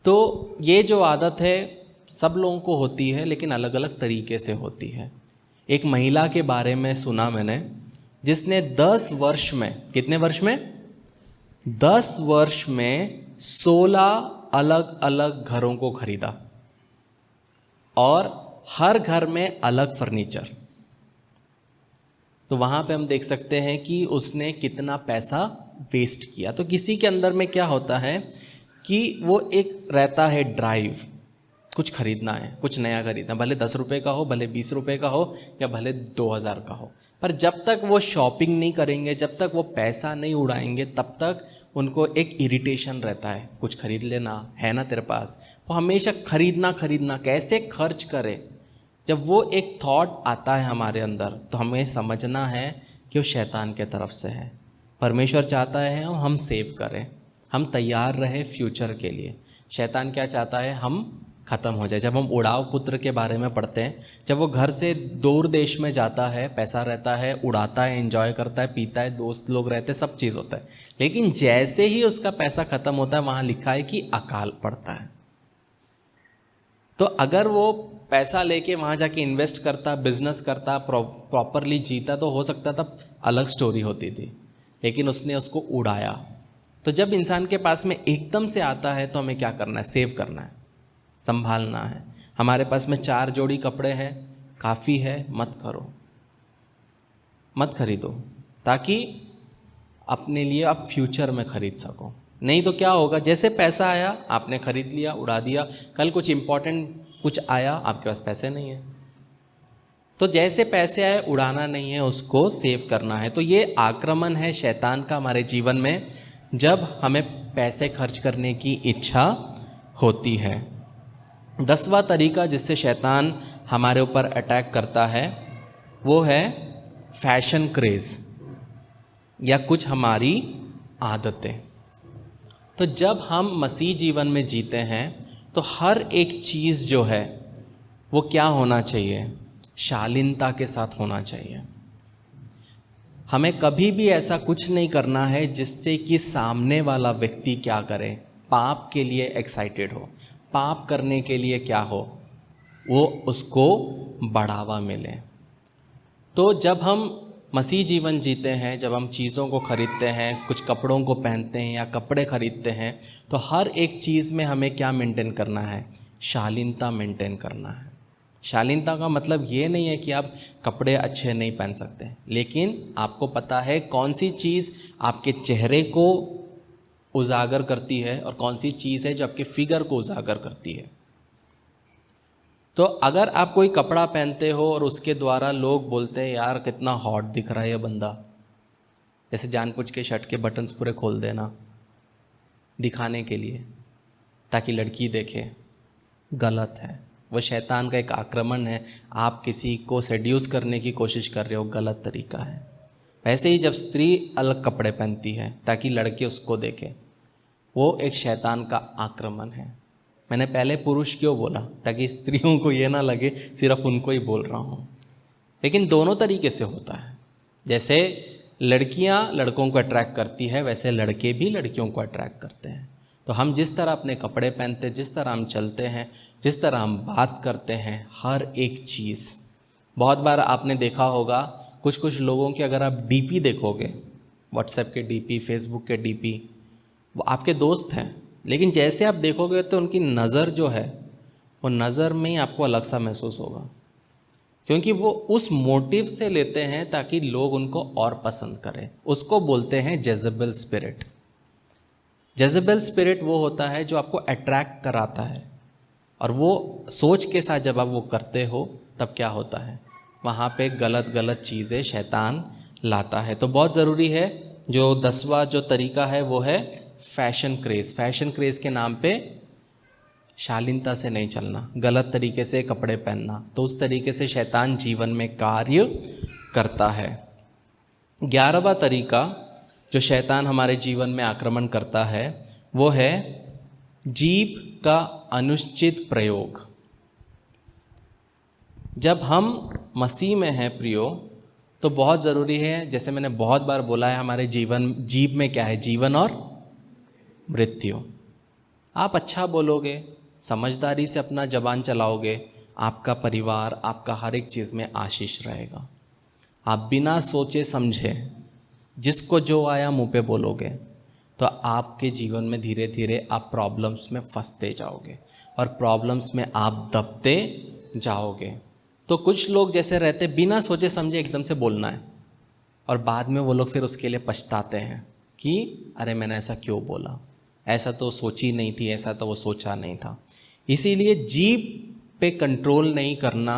तो ये जो आदत है सब लोगों को होती है, लेकिन अलग अलग तरीके से होती है। एक महिला के बारे में सुना मैंने जिसने 10 वर्ष में, कितने वर्ष में, 10 वर्ष में 16 अलग अलग घरों को खरीदा और हर घर में अलग फर्नीचर। तो वहाँ पे हम देख सकते हैं कि उसने कितना पैसा वेस्ट किया। तो किसी के अंदर में क्या होता है कि वो एक रहता है ड्राइव, कुछ खरीदना है, कुछ नया खरीदना, भले 10 रुपये का हो, भले 20 रुपये का हो, या भले 2000 का हो, पर जब तक वो शॉपिंग नहीं करेंगे, जब तक वो पैसा नहीं उड़ाएंगे, तब तक उनको एक इरिटेशन रहता है, कुछ खरीद लेना है ना तेरे पास, वो हमेशा खरीदना खरीदना, कैसे खर्च करे। जब वो एक थॉट आता है हमारे अंदर तो हमें समझना है कि वो शैतान के तरफ से है। परमेश्वर चाहता है हम सेव करें, हम तैयार रहे फ्यूचर के लिए। शैतान क्या चाहता है, हम ख़त्म हो जाए। जब हम उड़ाव पुत्र के बारे में पढ़ते हैं, जब वो घर से दूर देश में जाता है, पैसा रहता है, उड़ाता है, एंजॉय करता है, पीता है, दोस्त लोग रहते हैं, सब चीज़ होता है, लेकिन जैसे ही उसका पैसा ख़त्म होता है वहाँ लिखा है कि अकाल पड़ता है। तो अगर वो पैसा लेके वहाँ जाके इन्वेस्ट करता, बिजनेस करता, प्रॉपरली जीता, तो हो सकता था अलग स्टोरी होती थी, लेकिन उसने उसको उड़ाया। तो जब इंसान के पास में एकदम से आता है तो हमें क्या करना है, सेव करना है, संभालना है। हमारे पास में 4 जोड़ी कपड़े हैं, काफ़ी है, मत करो, मत खरीदो, ताकि अपने लिए आप फ्यूचर में खरीद सको। नहीं तो क्या होगा, जैसे पैसा आया आपने खरीद लिया, उड़ा दिया, कल कुछ इंपॉर्टेंट कुछ आया, आपके पास पैसे नहीं है। तो जैसे पैसे आए उड़ाना नहीं है, उसको सेव करना है। तो ये आक्रमण है शैतान का हमारे जीवन में, जब हमें पैसे खर्च करने की इच्छा होती है। 10वां तरीका जिससे शैतान हमारे ऊपर अटैक करता है वो है फैशन क्रेज़ या कुछ हमारी आदतें। तो जब हम मसीह जीवन में जीते हैं तो हर एक चीज़ जो है वो क्या होना चाहिए, शालीनता के साथ होना चाहिए। हमें कभी भी ऐसा कुछ नहीं करना है जिससे कि सामने वाला व्यक्ति क्या करे, पाप के लिए एक्साइटेड हो, पाप करने के लिए क्या हो, वो उसको बढ़ावा मिले। तो जब हम मसीह जीवन जीते हैं, जब हम चीज़ों को खरीदते हैं, कुछ कपड़ों को पहनते हैं या कपड़े खरीदते हैं, तो हर एक चीज़ में हमें क्या मेंटेन करना है, शालीनता मेंटेन करना है। शालीनता का मतलब ये नहीं है कि आप कपड़े अच्छे नहीं पहन सकते, लेकिन आपको पता है कौन सी चीज़ आपके चेहरे को उजागर करती है और कौन सी चीज़ है जो आपके फिगर को उजागर करती है। तो अगर आप कोई कपड़ा पहनते हो और उसके द्वारा लोग बोलते हैं यार कितना हॉट दिख रहा है ये बंदा, जैसे जानबूझ के शर्ट के बटन्स पूरे खोल देना दिखाने के लिए ताकि लड़की देखे, गलत है। वो शैतान का एक आक्रमण है। आप किसी को सेड्यूस करने की कोशिश कर रहे हो, गलत तरीका है। वैसे ही जब स्त्री अलग कपड़े पहनती है ताकि लड़के उसको देखे, वो एक शैतान का आक्रमण है। मैंने पहले पुरुष क्यों बोला, ताकि स्त्रियों को ये ना लगे सिर्फ उनको ही बोल रहा हूँ, लेकिन दोनों तरीके से होता है। जैसे लड़कियाँ लड़कों को अट्रैक्ट करती है, वैसे लड़के भी लड़कियों को अट्रैक्ट करते हैं। तो हम जिस तरह अपने कपड़े पहनते हैं, जिस तरह हम चलते हैं, जिस तरह हम बात करते हैं, हर एक चीज़। बहुत बार आपने देखा होगा कुछ लोगों के अगर आप डीपी देखोगे, व्हाट्सएप के डीपी, फेसबुक के डीपी, वो आपके दोस्त हैं, लेकिन जैसे आप देखोगे तो उनकी नज़र जो है वो नज़र में ही आपको अलग सा महसूस होगा, क्योंकि वो उस मोटिव से लेते हैं ताकि लोग उनको और पसंद करें। उसको बोलते हैं जेजेबल स्पिरिट। जेजेबल स्पिरिट वो होता है जो आपको अट्रैक्ट कराता है, और वो सोच के साथ जब आप वो करते हो तब क्या होता है, वहाँ पे गलत चीज़ें शैतान लाता है। तो बहुत ज़रूरी है, जो 10वां जो तरीका है वो है फैशन क्रेज़। फैशन क्रेज़ के नाम पे शालीनता से नहीं चलना, गलत तरीके से कपड़े पहनना, तो उस तरीके से शैतान जीवन में कार्य करता है। 11वां तरीका जो शैतान हमारे जीवन में आक्रमण करता है वो है जीभ का अनुचित प्रयोग। जब हम मसीह में हैं प्रियो, तो बहुत ज़रूरी है, जैसे मैंने बहुत बार बोला है, हमारे जीभ में क्या है, जीवन और मृत्यु। आप अच्छा बोलोगे, समझदारी से अपना जबान चलाओगे, आपका परिवार, आपका हर एक चीज़ में आशीष रहेगा। आप बिना सोचे समझे जिसको जो आया मुंह पे बोलोगे तो आपके जीवन में धीरे धीरे आप प्रॉब्लम्स में फंसते जाओगे और प्रॉब्लम्स में आप दबते जाओगे। तो कुछ लोग जैसे रहते, बिना सोचे समझे एकदम से बोलना है, और बाद में वो लोग फिर उसके लिए पछताते हैं कि अरे मैंने ऐसा क्यों बोला, ऐसा तो सोची नहीं थी, ऐसा तो वो सोचा नहीं था। इसीलिए जीभ पे कंट्रोल नहीं करना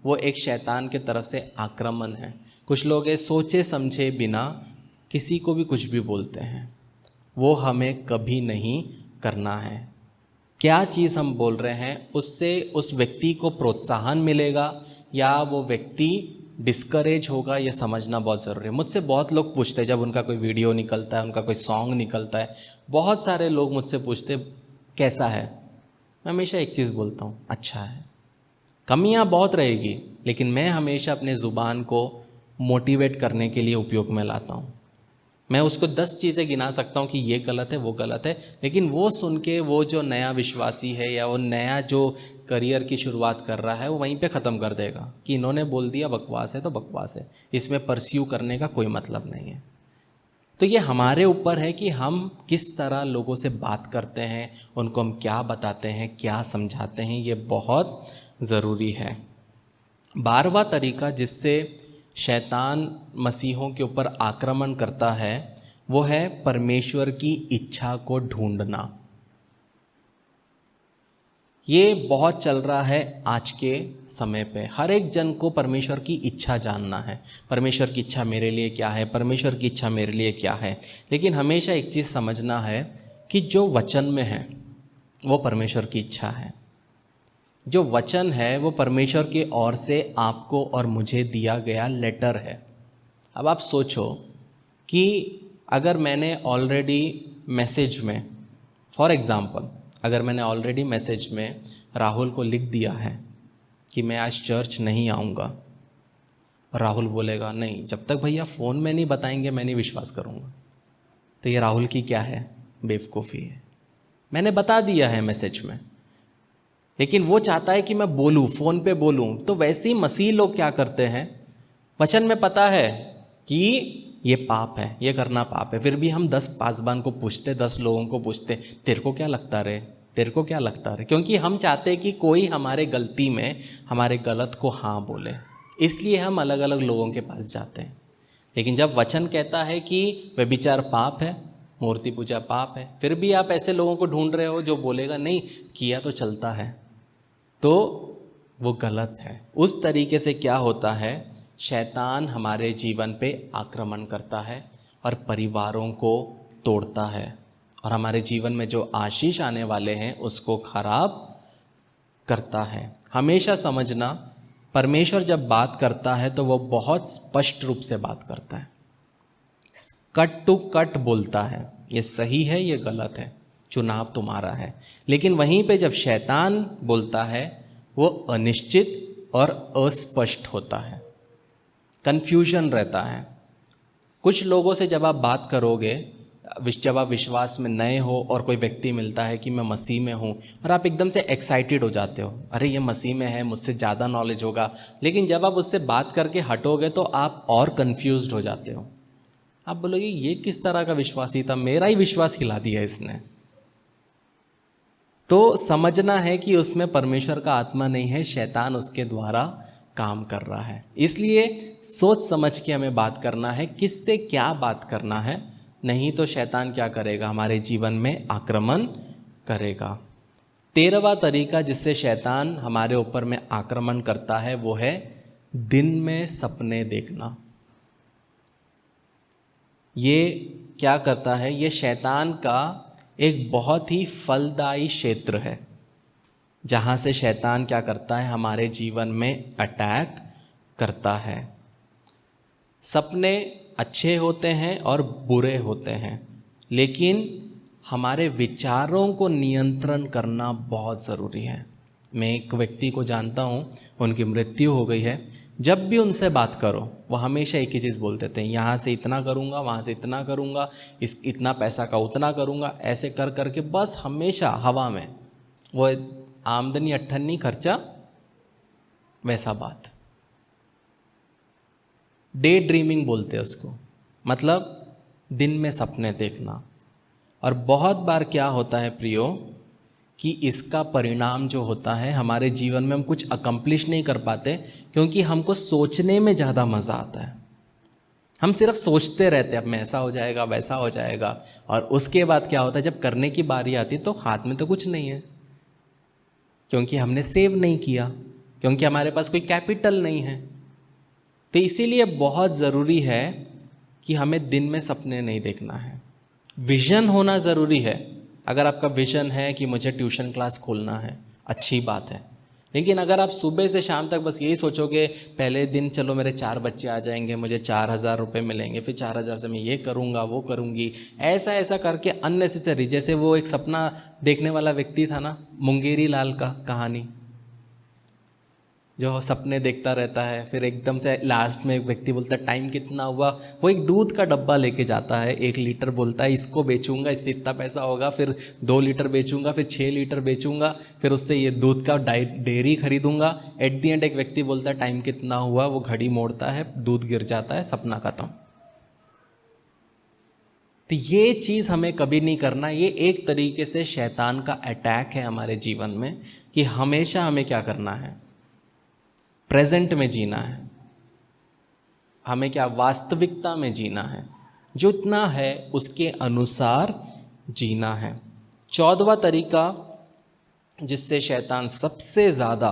वो एक शैतान के तरफ से आक्रमण है। कुछ लोग सोचे समझे बिना किसी को भी कुछ भी बोलते हैं, वो हमें कभी नहीं करना है। क्या चीज़ हम बोल रहे हैं उससे उस व्यक्ति को प्रोत्साहन मिलेगा या वो व्यक्ति डिस्करेज होगा, ये समझना बहुत ज़रूरी है। मुझसे बहुत लोग पूछते हैं, जब उनका कोई वीडियो निकलता है, उनका कोई सॉन्ग निकलता है, बहुत सारे लोग मुझसे पूछते कैसा है। मैं हमेशा एक चीज़ बोलता हूँ, अच्छा है। कमियाँ बहुत रहेगी, लेकिन मैं हमेशा अपने ज़ुबान को मोटिवेट करने के लिए उपयोग में लाता हूँ। मैं उसको 10 चीज़ें गिना सकता हूँ कि ये गलत है, वो गलत है, लेकिन वो सुन के वो जो नया विश्वासी है या वो नया जो करियर की शुरुआत कर रहा है, वो वहीं पे ख़त्म कर देगा कि इन्होंने बोल दिया बकवास है तो बकवास है, इसमें परस्यू करने का कोई मतलब नहीं है। तो ये हमारे ऊपर है कि हम किस तरह लोगों से बात करते हैं, उनको हम क्या बताते हैं, क्या समझाते हैं, ये बहुत ज़रूरी है। 12वां तरीका जिससे शैतान मसीहों के ऊपर आक्रमण करता है वो है परमेश्वर की इच्छा को ढूंढना। ये बहुत चल रहा है आज के समय पे। हर एक जन को परमेश्वर की इच्छा जानना है, परमेश्वर की इच्छा मेरे लिए क्या है, परमेश्वर की इच्छा मेरे लिए क्या है। लेकिन हमेशा एक चीज़ समझना है कि जो वचन में है वो परमेश्वर की इच्छा है। जो वचन है वो परमेश्वर की ओर से आपको और मुझे दिया गया लेटर है। अब आप सोचो कि अगर मैंने ऑलरेडी मैसेज में, फॉर एग्ज़ाम्पल, अगर मैंने ऑलरेडी मैसेज में राहुल को लिख दिया है कि मैं आज चर्च नहीं आऊँगा, और राहुल बोलेगा नहीं, जब तक भैया फ़ोन में नहीं बताएंगे मैं नहीं विश्वास करूँगा, तो ये राहुल की क्या है, बेवकूफ़ी है। मैंने बता दिया है मैसेज में, लेकिन वो चाहता है कि मैं बोलूँ, फ़ोन पे बोलूँ। तो वैसे ही मसीह लोग क्या करते हैं, वचन में पता है कि ये पाप है, ये करना पाप है, फिर भी हम 10 पासबान को पूछते, 10 लोगों को पूछते, तेरे को क्या लगता रे, तेरे को क्या लगता रे, क्योंकि हम चाहते हैं कि कोई हमारे गलती में हमारे गलत को हाँ बोले, इसलिए हम अलग अलग लोगों के पास जाते हैं। लेकिन जब वचन कहता है कि व्यभिचार पाप है, मूर्ति पूजा पाप है, फिर भी आप ऐसे लोगों को ढूंढ रहे हो जो बोलेगा नहीं किया तो चलता है, तो वो गलत है। उस तरीके से क्या होता है, शैतान हमारे जीवन पे आक्रमण करता है और परिवारों को तोड़ता है, और हमारे जीवन में जो आशीष आने वाले हैं उसको खराब करता है। हमेशा समझना, परमेश्वर जब बात करता है तो वो बहुत स्पष्ट रूप से बात करता है, कट टू कट बोलता है, ये सही है ये गलत है, चुनाव तुम्हारा है। लेकिन वहीं पे जब शैतान बोलता है वो अनिश्चित और अस्पष्ट होता है, कन्फ्यूजन रहता है। कुछ लोगों से जब आप बात करोगे, जब आप विश्वास में नए हो और कोई व्यक्ति मिलता है कि मैं मसीह में हूँ, और आप एकदम से एक्साइटेड हो जाते हो, अरे ये मसीह में है, मुझसे ज़्यादा नॉलेज होगा। लेकिन जब आप उससे बात करके हटोगे तो आप और कन्फ्यूज्ड हो जाते हो। आप बोलोगे ये किस तरह का विश्वासी था, मेरा ही विश्वास हिला दिया इसने। तो समझना है कि उसमें परमेश्वर का आत्मा नहीं है, शैतान उसके द्वारा काम कर रहा है। इसलिए सोच समझ के हमें बात करना है, किससे क्या बात करना है, नहीं तो शैतान क्या करेगा, हमारे जीवन में आक्रमण करेगा। 13वां तरीका जिससे शैतान हमारे ऊपर में आक्रमण करता है वो है दिन में सपने देखना। ये क्या करता है, ये शैतान का एक बहुत ही फलदायी क्षेत्र है, जहाँ से शैतान क्या करता है, हमारे जीवन में अटैक करता है। सपने अच्छे होते हैं और बुरे होते हैं, लेकिन हमारे विचारों को नियंत्रण करना बहुत ज़रूरी है। मैं एक व्यक्ति को जानता हूँ, उनकी मृत्यु हो गई है। जब भी उनसे बात करो वो हमेशा एक ही चीज़ बोलते थे, यहाँ से इतना करूँगा, वहाँ से इतना करूँगा, इतना पैसा का उतना करूँगा, ऐसे कर करके बस हमेशा हवा में, वो आमदनी अट्ठन्नी खर्चा वैसा बात। डे ड्रीमिंग बोलते हैं उसको, मतलब दिन में सपने देखना। और बहुत बार क्या होता है प्रियो, कि इसका परिणाम जो होता है हमारे जीवन में हम कुछ अकम्प्लिश नहीं कर पाते, क्योंकि हमको सोचने में ज़्यादा मज़ा आता है। हम सिर्फ सोचते रहते हैं अब मैं ऐसा हो जाएगा, वैसा हो जाएगा, और उसके बाद क्या होता है, जब करने की बारी आती तो हाथ में तो कुछ नहीं है, क्योंकि हमने सेव नहीं किया, क्योंकि हमारे पास कोई कैपिटल नहीं है। तो इसीलिए बहुत ज़रूरी है कि हमें दिन में सपने नहीं देखना है। विज़न होना ज़रूरी है। अगर आपका विज़न है कि मुझे ट्यूशन क्लास खोलना है, अच्छी बात है, लेकिन अगर आप सुबह से शाम तक बस यही सोचोगे, पहले दिन चलो मेरे 4 बच्चे आ जाएंगे, मुझे 4000 रुपये मिलेंगे, फिर 4000 से मैं ये करूँगा वो करूँगी, ऐसा ऐसा करके अननेसेसरी, जैसे वो एक सपना देखने वाला व्यक्ति था ना, मुंगेरी लाल का कहानी, जो सपने देखता रहता है, फिर एकदम से लास्ट में एक व्यक्ति बोलता है टाइम कितना हुआ, वो एक दूध का डब्बा लेके जाता है, 1 लीटर, बोलता है इसको बेचूंगा, इससे इतना पैसा होगा, फिर 2 लीटर बेचूंगा, फिर 6 लीटर बेचूंगा, फिर उससे ये दूध का डेयरी खरीदूंगा। एट दी एंड एक व्यक्ति बोलता है टाइम कितना हुआ, वो घड़ी मोड़ता है, दूध गिर जाता है, सपना खत्म। तो ये चीज़ हमें कभी नहीं करना। ये एक तरीके से शैतान का अटैक है हमारे जीवन में, कि हमेशा हमें क्या करना है, प्रेजेंट में जीना है, हमें क्या वास्तविकता में जीना है, जितना है उसके अनुसार जीना है। 14वां तरीका जिससे शैतान सबसे ज़्यादा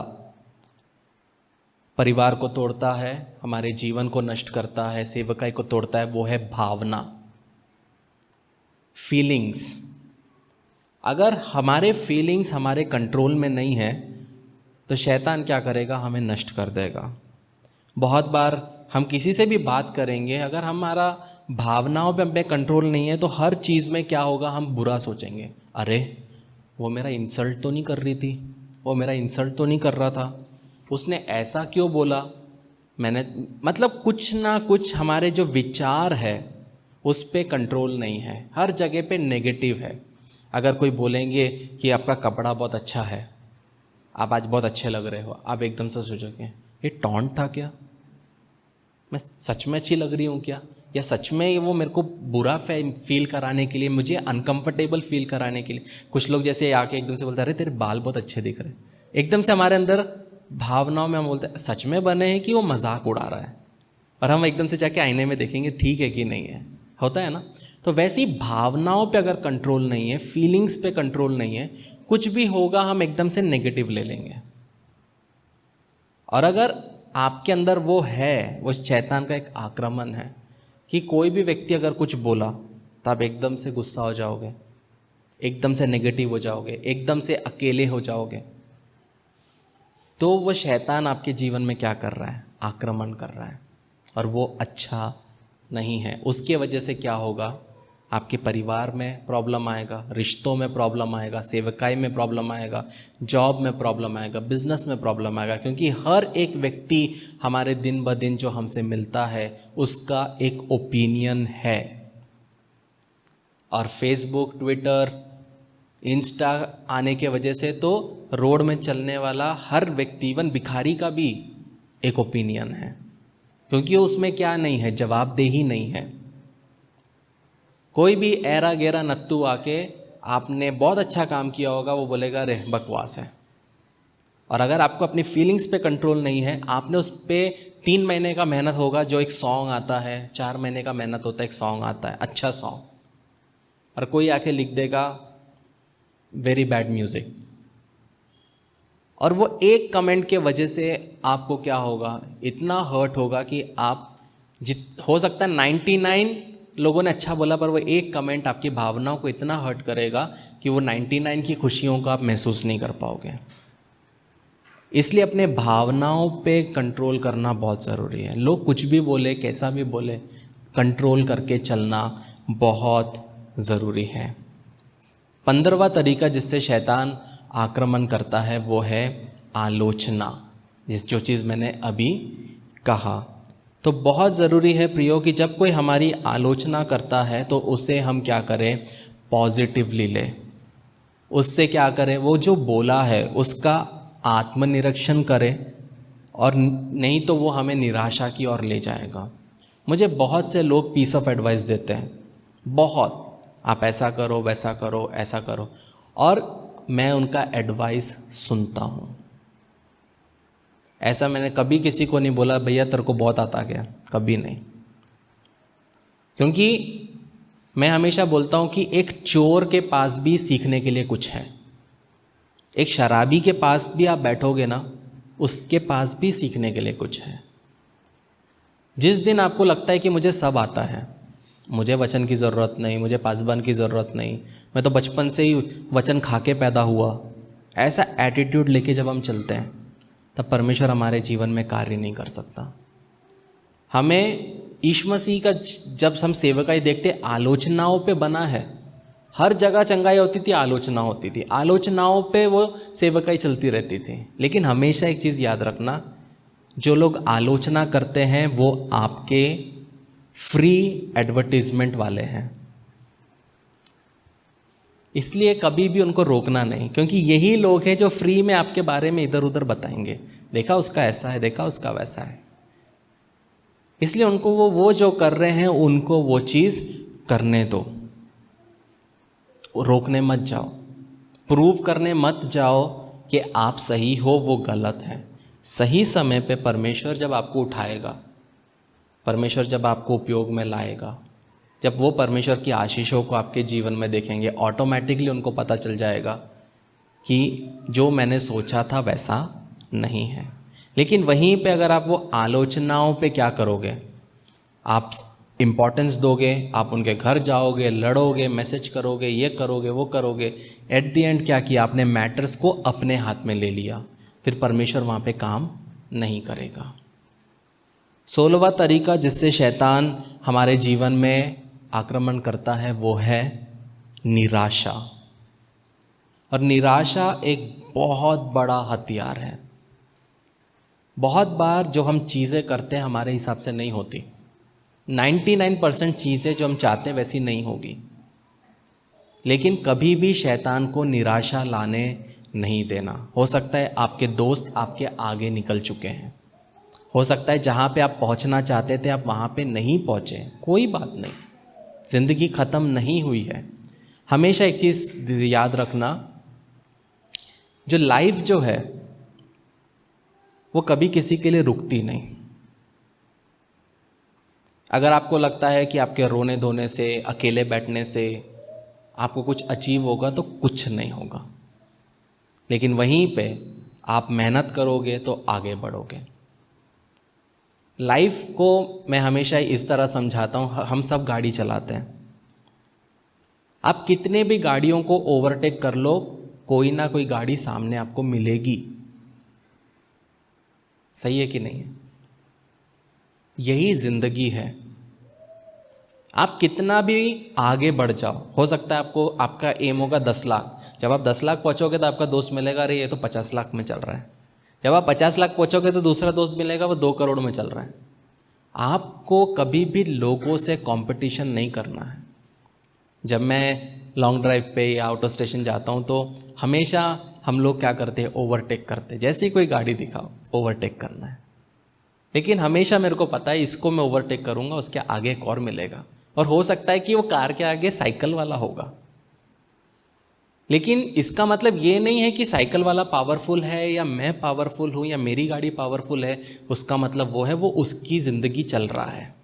परिवार को तोड़ता है, हमारे जीवन को नष्ट करता है, सेवकाई को तोड़ता है, वो है भावना, फीलिंग्स। अगर हमारे फीलिंग्स हमारे कंट्रोल में नहीं है तो शैतान क्या करेगा, हमें नष्ट कर देगा। बहुत बार हम किसी से भी बात करेंगे, अगर हमारा भावनाओं पे कंट्रोल नहीं है तो हर चीज़ में क्या होगा, हम बुरा सोचेंगे। अरे वो मेरा इंसल्ट तो नहीं कर रही थी, वो मेरा इंसल्ट तो नहीं कर रहा था, उसने ऐसा क्यों बोला, मैंने मतलब कुछ ना कुछ हमारे जो विचार है उस पे कंट्रोल नहीं है, हर जगह पे नेगेटिव है। अगर कोई बोलेंगे कि आपका कपड़ा बहुत अच्छा है, आप आज बहुत अच्छे लग रहे हो, आप एकदम से सोचोगे ये टॉन्ट था क्या, मैं सच में अच्छी लग रही हूँ क्या, या सच में वो मेरे को बुरा फील कराने के लिए, मुझे अनकंफर्टेबल फील कराने के लिए। कुछ लोग जैसे आके एकदम से बोलते हैं अरे तेरे बाल बहुत अच्छे दिख रहे हैं, एकदम से हमारे अंदर भावनाओं में हम बोलते हैं सच में बने हैं कि वो मजाक उड़ा रहा है, और हम एकदम से जाके आईने में देखेंगे ठीक है कि नहीं है, होता है ना। तो वैसी भावनाओं पे अगर कंट्रोल नहीं है, फीलिंग्स पे कंट्रोल नहीं है, कुछ भी होगा हम एकदम से नेगेटिव ले लेंगे। और अगर आपके अंदर वो है, वो शैतान का एक आक्रमण है कि कोई भी व्यक्ति अगर कुछ बोला तो आप एकदम से गुस्सा हो जाओगे, एकदम से नेगेटिव हो जाओगे, एकदम से अकेले हो जाओगे, तो वो शैतान आपके जीवन में क्या कर रहा है, आक्रमण कर रहा है, और वो अच्छा नहीं है। उसके वजह से क्या होगा, आपके परिवार में प्रॉब्लम आएगा, रिश्तों में प्रॉब्लम आएगा, सेवकाई में प्रॉब्लम आएगा, जॉब में प्रॉब्लम आएगा, बिजनेस में प्रॉब्लम आएगा, क्योंकि हर एक व्यक्ति हमारे दिन ब दिन जो हमसे मिलता है उसका एक ओपिनियन है। और फेसबुक, ट्विटर, इंस्टा आने के वजह से तो रोड में चलने वाला हर व्यक्ति, इवन भिखारी का भी एक ओपिनियन है, क्योंकि उसमें क्या नहीं है, जवाबदेही नहीं है। कोई भी ऐरा गैरा नत्तू आके आपने बहुत अच्छा काम किया होगा, वो बोलेगा अरे बकवास है। और अगर आपको अपनी फीलिंग्स पे कंट्रोल नहीं है, आपने उस पर 3 महीने का मेहनत होगा, जो एक सॉन्ग आता है 4 महीने का मेहनत होता है, एक सॉन्ग आता है अच्छा सॉन्ग, और कोई आके लिख देगा वेरी बैड म्यूज़िक, और वो एक कमेंट के वजह से आपको क्या होगा, इतना हर्ट होगा कि आप हो सकता है 99 लोगों ने अच्छा बोला, पर वो एक कमेंट आपकी भावनाओं को इतना हर्ट करेगा कि वो 99 की खुशियों को आप महसूस नहीं कर पाओगे। इसलिए अपने भावनाओं पे कंट्रोल करना बहुत ज़रूरी है। लोग कुछ भी बोले, कैसा भी बोले, कंट्रोल करके चलना बहुत ज़रूरी है। 15वां तरीका जिससे शैतान आक्रमण करता है वो है आलोचना, जो चीज़ मैंने अभी कहा। तो बहुत ज़रूरी है प्रियो कि जब कोई हमारी आलोचना करता है तो उसे हम क्या करें, पॉजिटिवली ले, उससे क्या करें, वो जो बोला है उसका आत्मनिरीक्षण करें, और नहीं तो वो हमें निराशा की ओर ले जाएगा। मुझे बहुत से लोग पीस ऑफ एडवाइस देते हैं, बहुत, आप ऐसा करो, वैसा करो, ऐसा करो, और मैं उनका एडवाइस सुनता हूँ। ऐसा मैंने कभी किसी को नहीं बोला भैया तेरे को बहुत आता गया, कभी नहीं। क्योंकि मैं हमेशा बोलता हूँ कि एक चोर के पास भी सीखने के लिए कुछ है, एक शराबी के पास भी आप बैठोगे ना, उसके पास भी सीखने के लिए कुछ है। जिस दिन आपको लगता है कि मुझे सब आता है, मुझे वचन की ज़रूरत नहीं, मुझे पासबान की ज़रूरत नहीं, मैं तो बचपन से ही वचन खा के पैदा हुआ, ऐसा एटीट्यूड लेके जब हम चलते हैं तब परमेश्वर हमारे जीवन में कार्य नहीं कर सकता। हमें यीशु मसीह का जब हम सेवकाई देखते, आलोचनाओं पे बना है, हर जगह चंगाई होती थी, आलोचना होती थी, आलोचनाओं पे वो सेवकाई चलती रहती थी। लेकिन हमेशा एक चीज़ याद रखना, जो लोग आलोचना करते हैं वो आपके फ्री एडवर्टीजमेंट वाले हैं, इसलिए कभी भी उनको रोकना नहीं, क्योंकि यही लोग हैं जो फ्री में आपके बारे में इधर उधर बताएंगे, देखा उसका ऐसा है, देखा उसका वैसा है। इसलिए उनको वो जो कर रहे हैं उनको वो चीज़ करने दो, रोकने मत जाओ, प्रूव करने मत जाओ कि आप सही हो, वो गलत है। सही समय पे परमेश्वर जब आपको उठाएगा, परमेश्वर जब आपको उपयोग में लाएगा, जब वो परमेश्वर की आशीषों को आपके जीवन में देखेंगे, ऑटोमेटिकली उनको पता चल जाएगा कि जो मैंने सोचा था वैसा नहीं है। लेकिन वहीं पे अगर आप वो आलोचनाओं पे क्या करोगे, आप इम्पोर्टेंस दोगे, आप उनके घर जाओगे, लड़ोगे, मैसेज करोगे, ये करोगे, वो करोगे, एट द एंड क्या किया आपने, मैटर्स को अपने हाथ में ले लिया, फिर परमेश्वर वहाँ पे काम नहीं करेगा। 16वां तरीका जिससे शैतान हमारे जीवन में आक्रमण करता है वो है निराशा। और निराशा एक बहुत बड़ा हथियार है। बहुत बार जो हम चीज़ें करते हैं हमारे हिसाब से नहीं होती। 99% चीज़ें जो हम चाहते हैं वैसी नहीं होगी। लेकिन कभी भी शैतान को निराशा लाने नहीं देना। हो सकता है आपके दोस्त आपके आगे निकल चुके हैं, हो सकता है जहाँ पे आप पहुँचना चाहते थे आप वहाँ पे नहीं पहुँचे, कोई बात नहीं, ज़िंदगी ख़त्म नहीं हुई है। हमेशा एक चीज़ याद रखना, जो लाइफ जो है वो कभी किसी के लिए रुकती नहीं। अगर आपको लगता है कि आपके रोने धोने से, अकेले बैठने से आपको कुछ अचीव होगा, तो कुछ नहीं होगा। लेकिन वहीं पे आप मेहनत करोगे तो आगे बढ़ोगे। लाइफ को मैं हमेशा इस तरह समझाता हूँ, हम सब गाड़ी चलाते हैं, आप कितने भी गाड़ियों को ओवरटेक कर लो, कोई ना कोई गाड़ी सामने आपको मिलेगी। सही है कि नहीं है? यही जिंदगी है। आप कितना भी आगे बढ़ जाओ, हो सकता है आपका एम होगा 10 लाख, जब आप 10 लाख पहुंचोगे तो आपका दोस्त मिलेगा, अरे ये तो 50 लाख में चल रहा है। जब आप 50 लाख पहुंचोगे तो दूसरा दोस्त मिलेगा, वो 2 करोड़ में चल रहा है। आपको कभी भी लोगों से कंपटीशन नहीं करना है। जब मैं लॉन्ग ड्राइव पे या आउट ऑफ स्टेशन जाता हूँ तो हमेशा हम लोग क्या करते हैं, ओवरटेक करते हैं। जैसे ही कोई गाड़ी दिखाओ ओवरटेक करना है। लेकिन हमेशा मेरे को पता है इसको मैं ओवरटेक करूँगा, उसके आगे एक और मिलेगा, और हो सकता है कि वो कार के आगे साइकिल वाला होगा। लेकिन इसका मतलब ये नहीं है कि साइकिल वाला पावरफुल है या मैं पावरफुल हूँ या मेरी गाड़ी पावरफुल है। उसका मतलब वो है वो उसकी ज़िंदगी चल रहा है,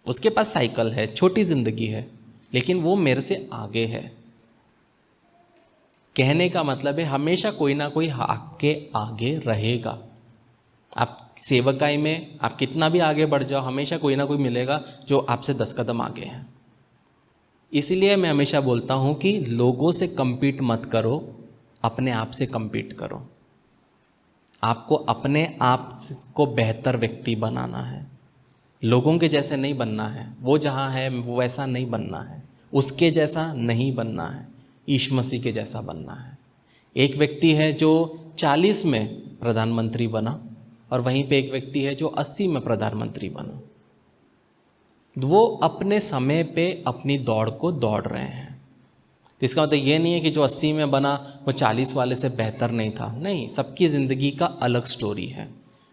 उसके पास साइकिल है, छोटी ज़िंदगी है, लेकिन वो मेरे से आगे है। कहने का मतलब है हमेशा कोई ना कोई आपके आगे रहेगा। आप सेवकाई में आप कितना भी आगे बढ़ जाओ, हमेशा कोई ना कोई मिलेगा जो आपसे 10 कदम आगे है। इसीलिए मैं हमेशा बोलता हूँ कि लोगों से compete मत करो, अपने आप से compete करो। आपको अपने आप को बेहतर व्यक्ति बनाना है, लोगों के जैसे नहीं बनना है। वो जहाँ है वो वैसा नहीं बनना है, उसके जैसा नहीं बनना है, यीशु मसीह के जैसा बनना है। एक व्यक्ति है जो 40 में प्रधानमंत्री बना और वहीं पे एक व्यक्ति है जो 80 में प्रधानमंत्री बना। वो अपने समय पे अपनी दौड़ को दौड़ रहे हैं। तो इसका मतलब ये नहीं है कि जो 80 में बना वो 40 वाले से बेहतर नहीं था। नहीं, सबकी ज़िंदगी का अलग स्टोरी है।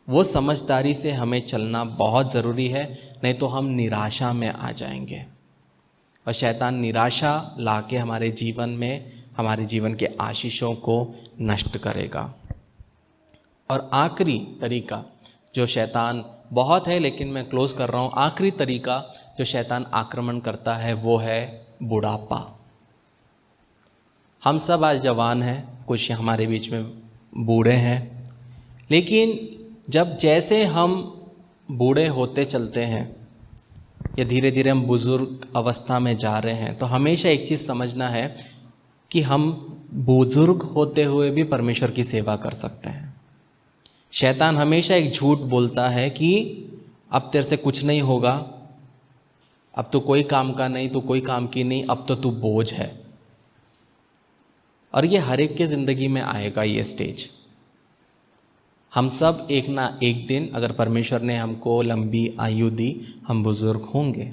वो समझदारी से हमें चलना बहुत ज़रूरी है, नहीं तो हम निराशा में आ जाएंगे और शैतान निराशा लाके हमारे जीवन में, हमारे जीवन के आशीषों को नष्ट करेगा। और आखिरी तरीका जो शैतान, बहुत है लेकिन मैं क्लोज कर रहा हूँ, आखिरी तरीका जो शैतान आक्रमण करता है वो है बुढ़ापा। हम सब आज जवान हैं, कुछ हमारे बीच में बूढ़े हैं, लेकिन जब जैसे हम बूढ़े होते चलते हैं या धीरे धीरे हम बुज़ुर्ग अवस्था में जा रहे हैं, तो हमेशा एक चीज़ समझना है कि हम बुज़ुर्ग होते हुए भी परमेश्वर की सेवा कर सकते हैं। शैतान हमेशा एक झूठ बोलता है कि अब तेरे से कुछ नहीं होगा, अब तो कोई काम का नहीं, तो कोई काम की नहीं, अब तो तू बोझ है। और ये हर एक के ज़िंदगी में आएगा ये स्टेज। हम सब एक ना एक दिन, अगर परमेश्वर ने हमको लंबी आयु दी, हम बुज़ुर्ग होंगे।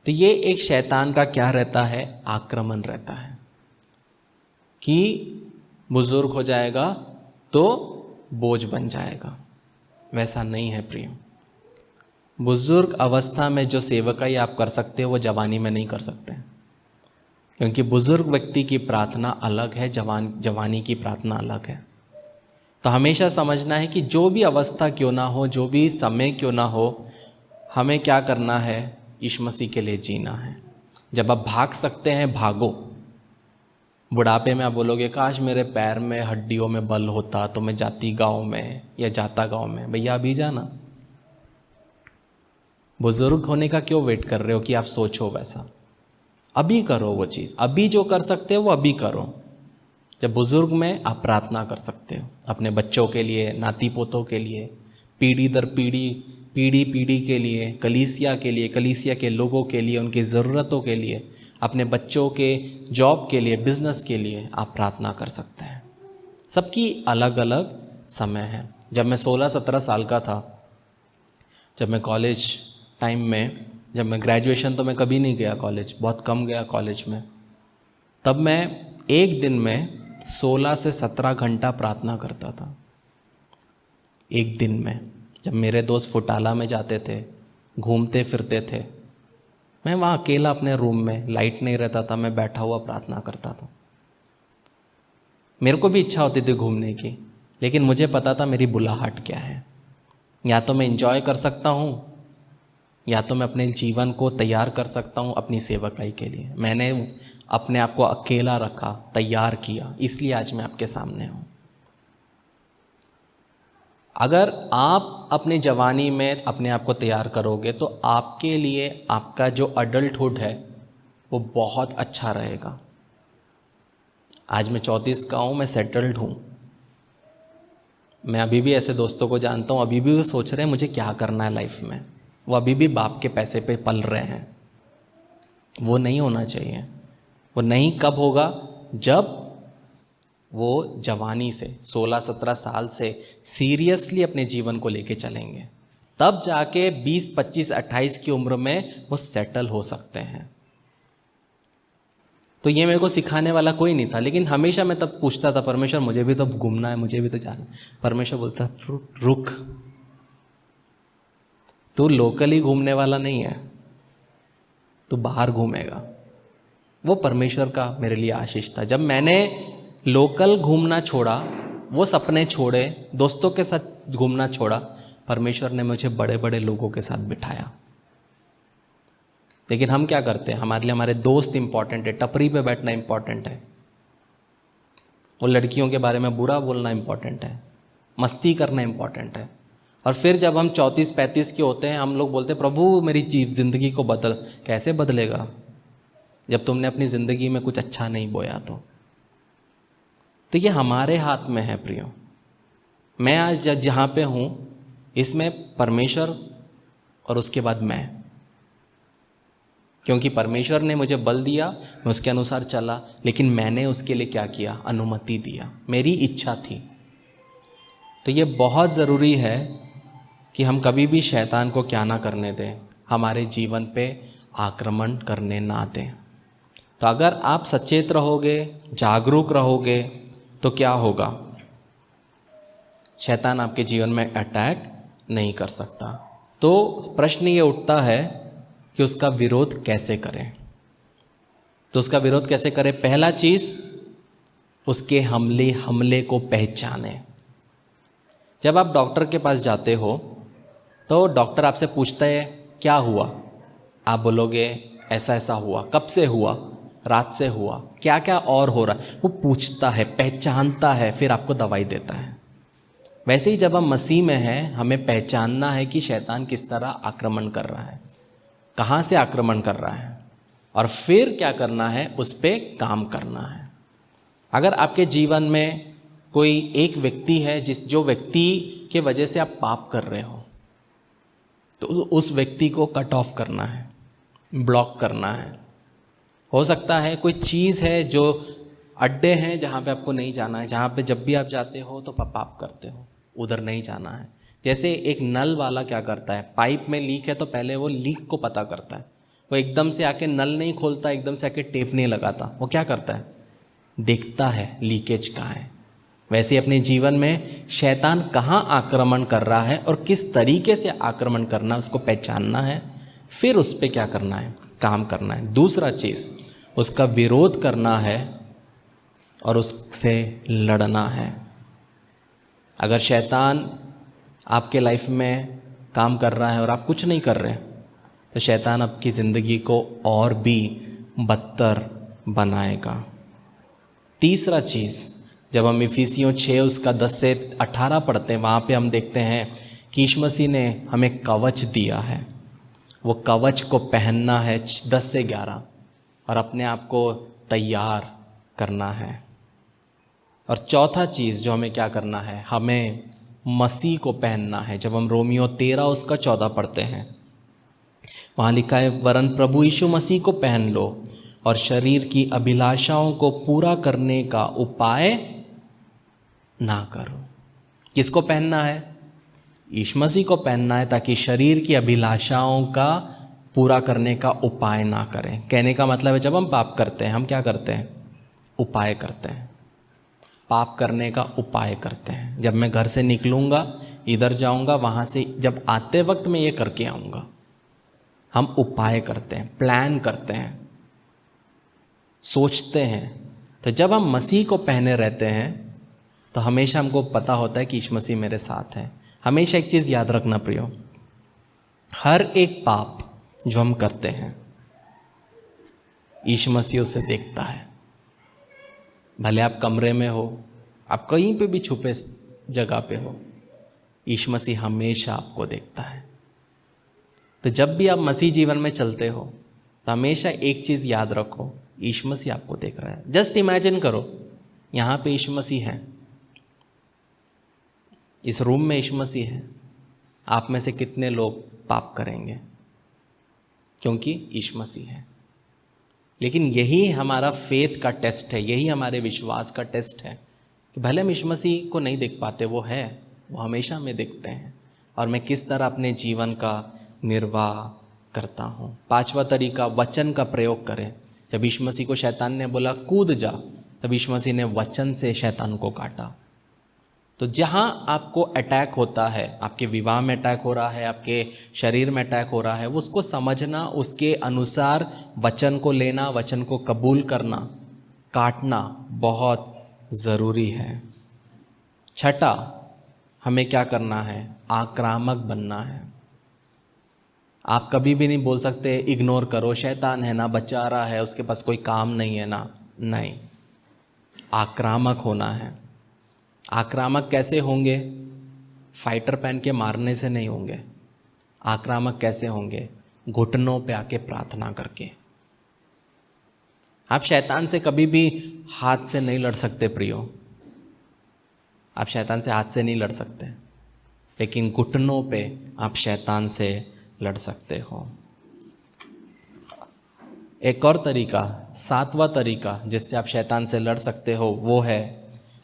तो ये एक शैतान का क्या रहता है, आक्रमण रहता है कि बुज़ुर्ग हो जाएगा तो बोझ बन जाएगा। वैसा नहीं है प्रिय। बुज़ुर्ग अवस्था में जो सेवकाई आप कर सकते हो वो जवानी में नहीं कर सकते, क्योंकि बुज़ुर्ग व्यक्ति की प्रार्थना अलग है, जवानी की प्रार्थना अलग है। तो हमेशा समझना है कि जो भी अवस्था क्यों ना हो, जो भी समय क्यों ना हो, हमें क्या करना है, यीशु मसीह के लिए जीना है। जब आप भाग सकते हैं भागो। बुढ़ापे में आप बोलोगे काश मेरे पैर में हड्डियों में बल होता तो मैं जाती गांव में या जाता गांव में। भैया अभी जाना। बुजुर्ग होने का क्यों वेट कर रहे हो कि आप सोचो वैसा? अभी करो वो चीज़। अभी जो कर सकते हो वो अभी करो। जब बुजुर्ग में आप प्रार्थना कर सकते हो अपने बच्चों के लिए, नाती पोतों के लिए, पीढ़ी दर पीढ़ी, पीढ़ी पीढ़ी के लिए, कलीसिया के लिए, कलीसिया के लोगों के लिए, उनकी ज़रूरतों के लिए, अपने बच्चों के जॉब के लिए, बिजनेस के लिए आप प्रार्थना कर सकते हैं। सबकी अलग अलग समय है। जब मैं 16-17 साल का था, जब मैं कॉलेज टाइम में, जब मैं ग्रेजुएशन तो मैं कभी नहीं गया कॉलेज, बहुत कम गया कॉलेज में, तब मैं एक दिन में 16 से 17 घंटा प्रार्थना करता था। एक दिन में। जब मेरे दोस्त फुटाला में जाते थे, घूमते फिरते थे, मैं वहाँ अकेला अपने रूम में, लाइट नहीं रहता था, मैं बैठा हुआ प्रार्थना करता था। मेरे को भी इच्छा होती थी घूमने की, लेकिन मुझे पता था मेरी बुलाहट क्या है। या तो मैं एंजॉय कर सकता हूँ, या तो मैं अपने जीवन को तैयार कर सकता हूँ अपनी सेवकाई के लिए। मैंने अपने आप को अकेला रखा, तैयार किया, इसलिए आज मैं आपके सामने हूँ। अगर आप अपनी जवानी में अपने आप को तैयार करोगे तो आपके लिए आपका जो अडल्टहुड है वो बहुत अच्छा रहेगा। आज मैं 34 का हूँ, मैं सेटल्ड हूँ। मैं अभी भी ऐसे दोस्तों को जानता हूँ, अभी भी वो सोच रहे हैं मुझे क्या करना है लाइफ में। वो अभी भी बाप के पैसे पे पल रहे हैं। वो नहीं होना चाहिए। वो नहीं कब होगा? जब वो जवानी से 16-17 साल से सीरियसली अपने जीवन को लेके चलेंगे, तब जाके 20, 25, 28 की उम्र में वो सेटल हो सकते हैं। तो ये मेरे को सिखाने वाला कोई नहीं था, लेकिन हमेशा मैं तब पूछता था परमेश्वर मुझे भी तो घूमना है, मुझे भी तो जाना है। परमेश्वर बोलता रुक, तू लोकली घूमने वाला नहीं है, तू बाहर घूमेगा। वो परमेश्वर का मेरे लिए आशीष था। जब मैंने लोकल घूमना छोड़ा, वो सपने छोड़े, दोस्तों के साथ घूमना छोड़ा, परमेश्वर ने मुझे बड़े बड़े लोगों के साथ बिठाया। लेकिन हम क्या करते हैं? हमारे लिए हमारे दोस्त इंपॉर्टेंट है, टपरी पे बैठना इंपॉर्टेंट है, वो लड़कियों के बारे में बुरा बोलना इंपॉर्टेंट है, मस्ती करना इंपॉर्टेंट है। और फिर जब हम 34-35 के होते हैं, हम लोग बोलते हैं प्रभु मेरी जिंदगी को बदल। कैसे बदलेगा जब तुमने अपनी ज़िंदगी में कुछ अच्छा नहीं बोया? तो ये हमारे हाथ में है प्रियो। मैं आज जहाँ पे हूँ इसमें परमेश्वर और उसके बाद मैं, क्योंकि परमेश्वर ने मुझे बल दिया, मैं उसके अनुसार चला, लेकिन मैंने उसके लिए क्या किया? अनुमति दिया, मेरी इच्छा थी। तो ये बहुत ज़रूरी है कि हम कभी भी शैतान को क्या ना करने दें, हमारे जीवन पे आक्रमण करने ना दें। तो अगर आप सचेत रहोगे, जागरूक रहोगे, तो क्या होगा? शैतान आपके जीवन में अटैक नहीं कर सकता। तो प्रश्न ये उठता है कि उसका विरोध कैसे करें। तो उसका विरोध कैसे करें? पहला चीज़, उसके हमले को पहचानें। जब आप डॉक्टर के पास जाते हो तो डॉक्टर आपसे पूछता है क्या हुआ? आप बोलोगे ऐसा ऐसा हुआ। कब से हुआ? रात से हुआ। क्या क्या और हो रहा है? वो पूछता है, पहचानता है, फिर आपको दवाई देता है। वैसे ही जब हम मसीह में हैं, हमें पहचानना है कि शैतान किस तरह आक्रमण कर रहा है, कहाँ से आक्रमण कर रहा है, और फिर क्या करना है? उस पर काम करना है। अगर आपके जीवन में कोई एक व्यक्ति है जो व्यक्ति के वजह से आप पाप कर रहे हो, तो उस व्यक्ति को कट ऑफ करना है, ब्लॉक करना है। हो सकता है कोई चीज़ है, जो अड्डे हैं जहाँ पे आपको नहीं जाना है, जहाँ पे जब भी आप जाते हो तो पाप करते हो, उधर नहीं जाना है। जैसे एक नल वाला क्या करता है, पाइप में लीक है तो पहले वो लीक को पता करता है। वो एकदम से आके नल नहीं खोलता, एकदम से आके टेप नहीं लगाता। वो क्या करता है? देखता है लीकेज कहाँ है। वैसे अपने जीवन में शैतान कहाँ आक्रमण कर रहा है और किस तरीके से आक्रमण करना है, उसको पहचानना है, फिर उस पर क्या करना है? काम करना है। दूसरा चीज़, उसका विरोध करना है और उससे लड़ना है। अगर शैतान आपके लाइफ में काम कर रहा है और आप कुछ नहीं कर रहे, तो शैतान आपकी ज़िंदगी को और भी बदतर बनाएगा। तीसरा चीज़, जब हम इफिसियों 6 उसका 10 से 18 पढ़ते हैं, वहाँ पे हम देखते हैं कि यीशु मसीह ने हमें कवच दिया है। वो कवच को पहनना है 10 से 11 और अपने आप को तैयार करना है। और चौथा चीज़ जो हमें क्या करना है, हमें मसीह को पहनना है। जब हम रोमियो 13 उसका 14 पढ़ते हैं, वहाँ लिखा है, वरन प्रभु यीशु मसीह को पहन लो और शरीर की अभिलाषाओं को पूरा करने का उपाय ना करो। किसको पहनना है? यीशु मसीह को पहनना है, ताकि शरीर की अभिलाषाओं का पूरा करने का उपाय ना करें। कहने का मतलब है, जब हम पाप करते हैं, हम क्या करते हैं? उपाय करते हैं। पाप करने का उपाय करते हैं। जब मैं घर से निकलूँगा, इधर जाऊँगा, वहाँ से जब आते वक्त मैं ये करके आऊँगा। हम उपाय करते हैं, प्लान करते हैं, सोचते हैं। तो जब हम मसीह को पहने रहते हैं तो हमेशा हमको पता होता है कि यीशु मसीह मेरे साथ है। हमेशा एक चीज़ याद रखना प्रियो, हर एक पाप जो हम करते हैं यीशु मसीह उसे देखता है। भले आप कमरे में हो, आप कहीं पे भी छुपे जगह पे हो, यीशु मसीह हमेशा आपको देखता है। तो जब भी आप मसीह जीवन में चलते हो तो हमेशा एक चीज़ याद रखो, यीशु मसीह आपको देख रहा है। जस्ट इमेजिन करो, यहाँ पे यीशु मसीह है, इस रूम में यीशु मसीह है। आप में से कितने लोग पाप करेंगे? क्योंकि यीशु मसीह है। लेकिन यही हमारा फेथ का टेस्ट है, यही हमारे विश्वास का टेस्ट है कि भले हम यीशु मसीह को नहीं देख पाते, वो है, वो हमेशा हमें देखते हैं, और मैं किस तरह अपने जीवन का निर्वाह करता हूँ। 5वां तरीका, वचन का प्रयोग करें। जब यीशु मसीह को शैतान ने बोला कूद जा, तब यीशु मसीह ने वचन से शैतान को काटा। तो जहाँ आपको अटैक होता है, आपके विवाह में अटैक हो रहा है, आपके शरीर में अटैक हो रहा है, उसको समझना, उसके अनुसार वचन को लेना, वचन को कबूल करना, काटना बहुत ज़रूरी है। छठा, हमें क्या करना है? आक्रामक बनना है। आप कभी भी नहीं बोल सकते इग्नोर करो, शैतान है ना, बचा रहा है, उसके पास कोई काम नहीं है ना। नहीं, आक्रामक होना है। आक्रामक कैसे होंगे? फाइटर पहन के मारने से नहीं होंगे। आक्रामक कैसे होंगे? घुटनों पे आके प्रार्थना करके। आप शैतान से कभी भी हाथ से नहीं लड़ सकते प्रियो, आप शैतान से हाथ से नहीं लड़ सकते, लेकिन घुटनों पे आप शैतान से लड़ सकते हो। एक और तरीका, 7वां तरीका जिससे आप शैतान से लड़ सकते हो, वो है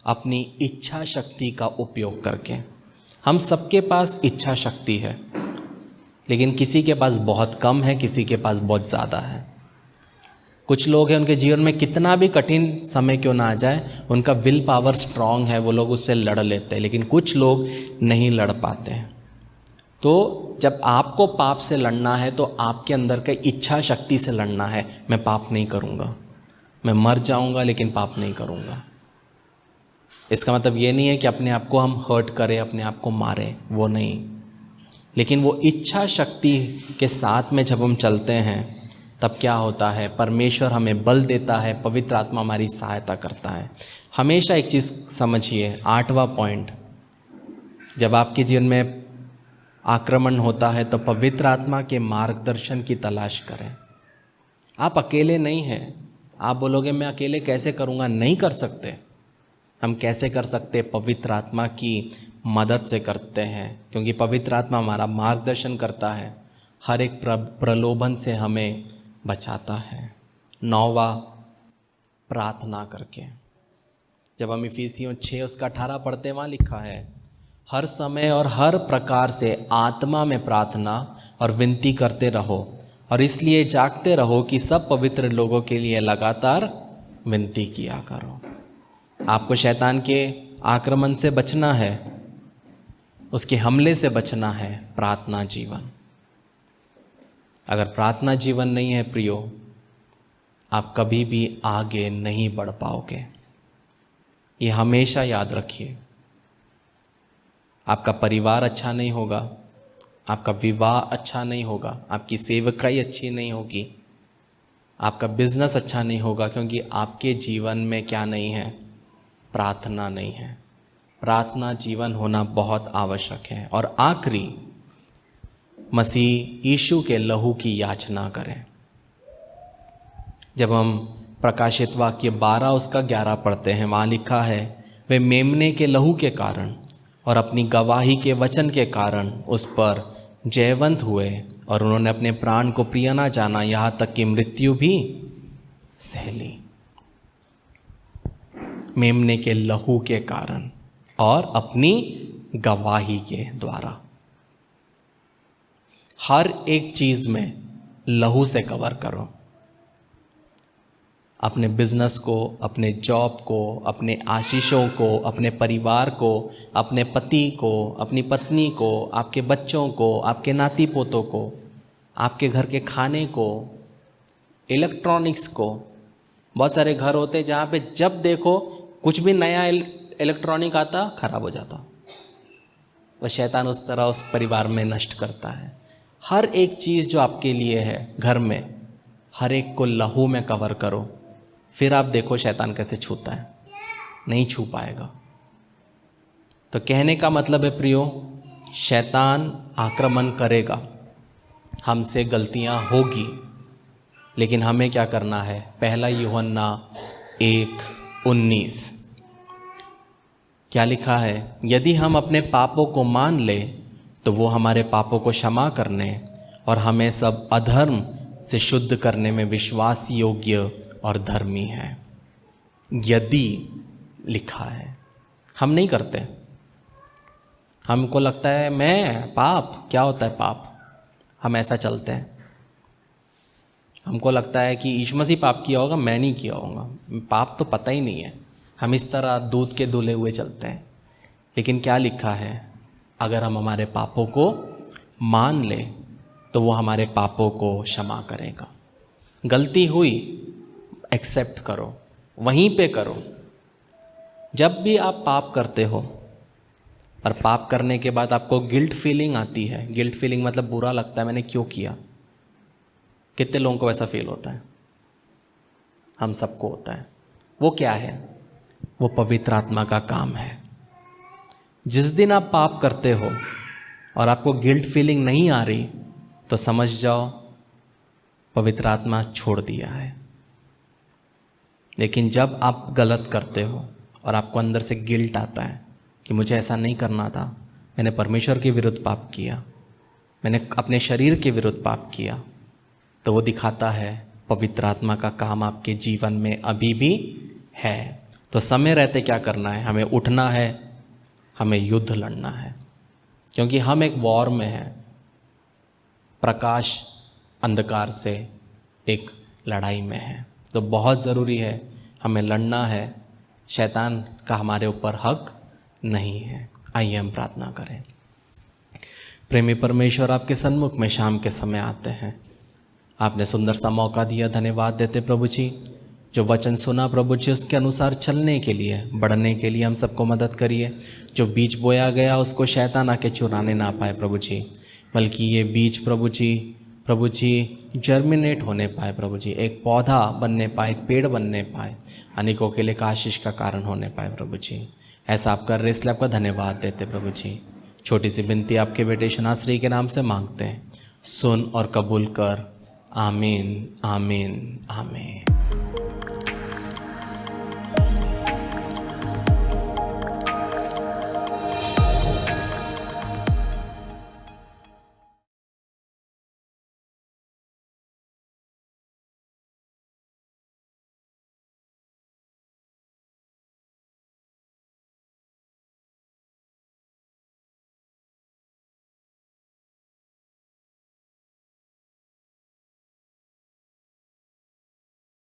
अपनी इच्छा शक्ति का उपयोग करके। हम सबके पास इच्छा शक्ति है, लेकिन किसी के पास बहुत कम है, किसी के पास बहुत ज़्यादा है। कुछ लोग हैं, उनके जीवन में कितना भी कठिन समय क्यों ना आ जाए, उनका विल पावर स्ट्रांग है, वो लोग उससे लड़ लेते हैं, लेकिन कुछ लोग नहीं लड़ पाते हैं। तो जब आपको पाप से लड़ना है तो आपके अंदर का इच्छा शक्ति से लड़ना है। मैं पाप नहीं करूँगा, मैं मर जाऊँगा लेकिन पाप नहीं करूँगा। इसका मतलब ये नहीं है कि अपने आप को हम हर्ट करें, अपने आप को मारें, वो नहीं। लेकिन वो इच्छा शक्ति के साथ में जब हम चलते हैं तब क्या होता है? परमेश्वर हमें बल देता है, पवित्र आत्मा हमारी सहायता करता है। हमेशा एक चीज़ समझिए, 8वां पॉइंट, जब आपके जीवन में आक्रमण होता है तो पवित्र आत्मा के मार्गदर्शन की तलाश करें। आप अकेले नहीं हैं। आप बोलोगे मैं अकेले कैसे करूँगा? नहीं कर सकते। हम कैसे कर सकते? पवित्र आत्मा की मदद से करते हैं, क्योंकि पवित्र आत्मा हमारा मार्गदर्शन करता है, हर एक प्रलोभन से हमें बचाता है। 9वां, प्रार्थना करके। जब हम इफिसियों 6 उसका 18 पढ़ते हैं, वहाँ लिखा है, हर समय और हर प्रकार से आत्मा में प्रार्थना और विनती करते रहो, और इसलिए जागते रहो कि सब पवित्र लोगों के लिए लगातार विनती किया करो। आपको शैतान के आक्रमण से बचना है, उसके हमले से बचना है। प्रार्थना जीवन, अगर प्रार्थना जीवन नहीं है प्रियो, आप कभी भी आगे नहीं बढ़ पाओगे। ये हमेशा याद रखिए। आपका परिवार अच्छा नहीं होगा, आपका विवाह अच्छा नहीं होगा, आपकी सेवकाई अच्छी नहीं होगी, आपका बिजनेस अच्छा नहीं होगा, क्योंकि आपके जीवन में क्या नहीं है? प्रार्थना नहीं है। प्रार्थना जीवन होना बहुत आवश्यक है। और आखिरी, मसीह यीशु के लहू की याचना करें। जब हम प्रकाशित वाक्य 12 उसका 11 पढ़ते हैं, वहाँ लिखा है, वे मेमने के लहू के कारण और अपनी गवाही के वचन के कारण उस पर जयवंत हुए और उन्होंने अपने प्राण को प्रिय ना जाना, यहाँ तक कि मृत्यु भी सह ली। मेमने के लहू के कारण और अपनी गवाही के द्वारा। हर एक चीज़ में लहू से कवर करो। अपने बिजनेस को, अपने जॉब को, अपने आशीषों को, अपने परिवार को, अपने पति को, अपनी पत्नी को, आपके बच्चों को, आपके नाती पोतों को, आपके घर के खाने को, इलेक्ट्रॉनिक्स को। बहुत सारे घर होते हैं जहाँ पे जब देखो कुछ भी नया इलेक्ट्रॉनिक आता खराब हो जाता। वह शैतान उस तरह उस परिवार में नष्ट करता है। हर एक चीज़ जो आपके लिए है घर में, हर एक को लहू में कवर करो, फिर आप देखो शैतान कैसे छूता है। नहीं छू पाएगा। तो कहने का मतलब है प्रियो, शैतान आक्रमण करेगा, हमसे गलतियां होगी, लेकिन हमें क्या करना है? पहला यूहन्ना 1:19 क्या लिखा है? यदि हम अपने पापों को मान ले तो वो हमारे पापों को क्षमा करने और हमें सब अधर्म से शुद्ध करने में विश्वास योग्य और धर्मी है। यदि लिखा है, हम नहीं करते। हमको लगता है मैं पाप, क्या होता है पाप? हम ऐसा चलते हैं। हमको लगता है कि यीशु मसीह पाप किया होगा, मैं नहीं किया होगा, पाप तो पता ही नहीं है। हम इस तरह दूध के धुले हुए चलते हैं। लेकिन क्या लिखा है? अगर हम हमारे पापों को मान ले तो वो हमारे पापों को क्षमा करेगा। गलती हुई, एक्सेप्ट करो, वहीं पे करो। जब भी आप पाप करते हो और पाप करने के बाद आपको गिल्ट फीलिंग आती है, गिल्ट फीलिंग मतलब बुरा लगता है, मैंने क्यों किया। कितने लोगों को ऐसा फील होता है? हम सबको होता है। वो क्या है? वो पवित्र आत्मा का काम है। जिस दिन आप पाप करते हो और आपको गिल्ट फीलिंग नहीं आ रही, तो समझ जाओ पवित्र आत्मा छोड़ दिया है। लेकिन जब आप गलत करते हो और आपको अंदर से गिल्ट आता है कि मुझे ऐसा नहीं करना था, मैंने परमेश्वर के विरुद्ध पाप किया, मैंने अपने शरीर के विरुद्ध पाप किया, तो वो दिखाता है पवित्र आत्मा का काम आपके जीवन में अभी भी है। तो समय रहते क्या करना है? हमें उठना है, हमें युद्ध लड़ना है, क्योंकि हम एक वॉर में हैं। प्रकाश अंधकार से एक लड़ाई में है। तो बहुत ज़रूरी है, हमें लड़ना है। शैतान का हमारे ऊपर हक नहीं है। आइए हम प्रार्थना करें। प्रेमी परमेश्वर, आपके सन्मुख में शाम के समय आते हैं। आपने सुंदर सा मौका दिया, धन्यवाद देते प्रभु जी। जो वचन सुना प्रभु जी, उसके अनुसार चलने के लिए, बढ़ने के लिए हम सबको मदद करिए। जो बीज बोया गया उसको शैतान आके चुराने ना पाए प्रभु जी, बल्कि ये बीज प्रभु जी जर्मिनेट होने पाए प्रभु जी, एक पौधा बनने पाए, एक पेड़ बनने पाए, अनेकों के लिए आशीष का कारण होने पाए प्रभु जी। ऐसा आप कर रहे, इसलिए आपका धन्यवाद देते प्रभु जी। छोटी सी विनती आपके बेटे यीशु के नाम से मांगते हैं, सुन और कबूल कर। आमीन, आमीन, आमीन।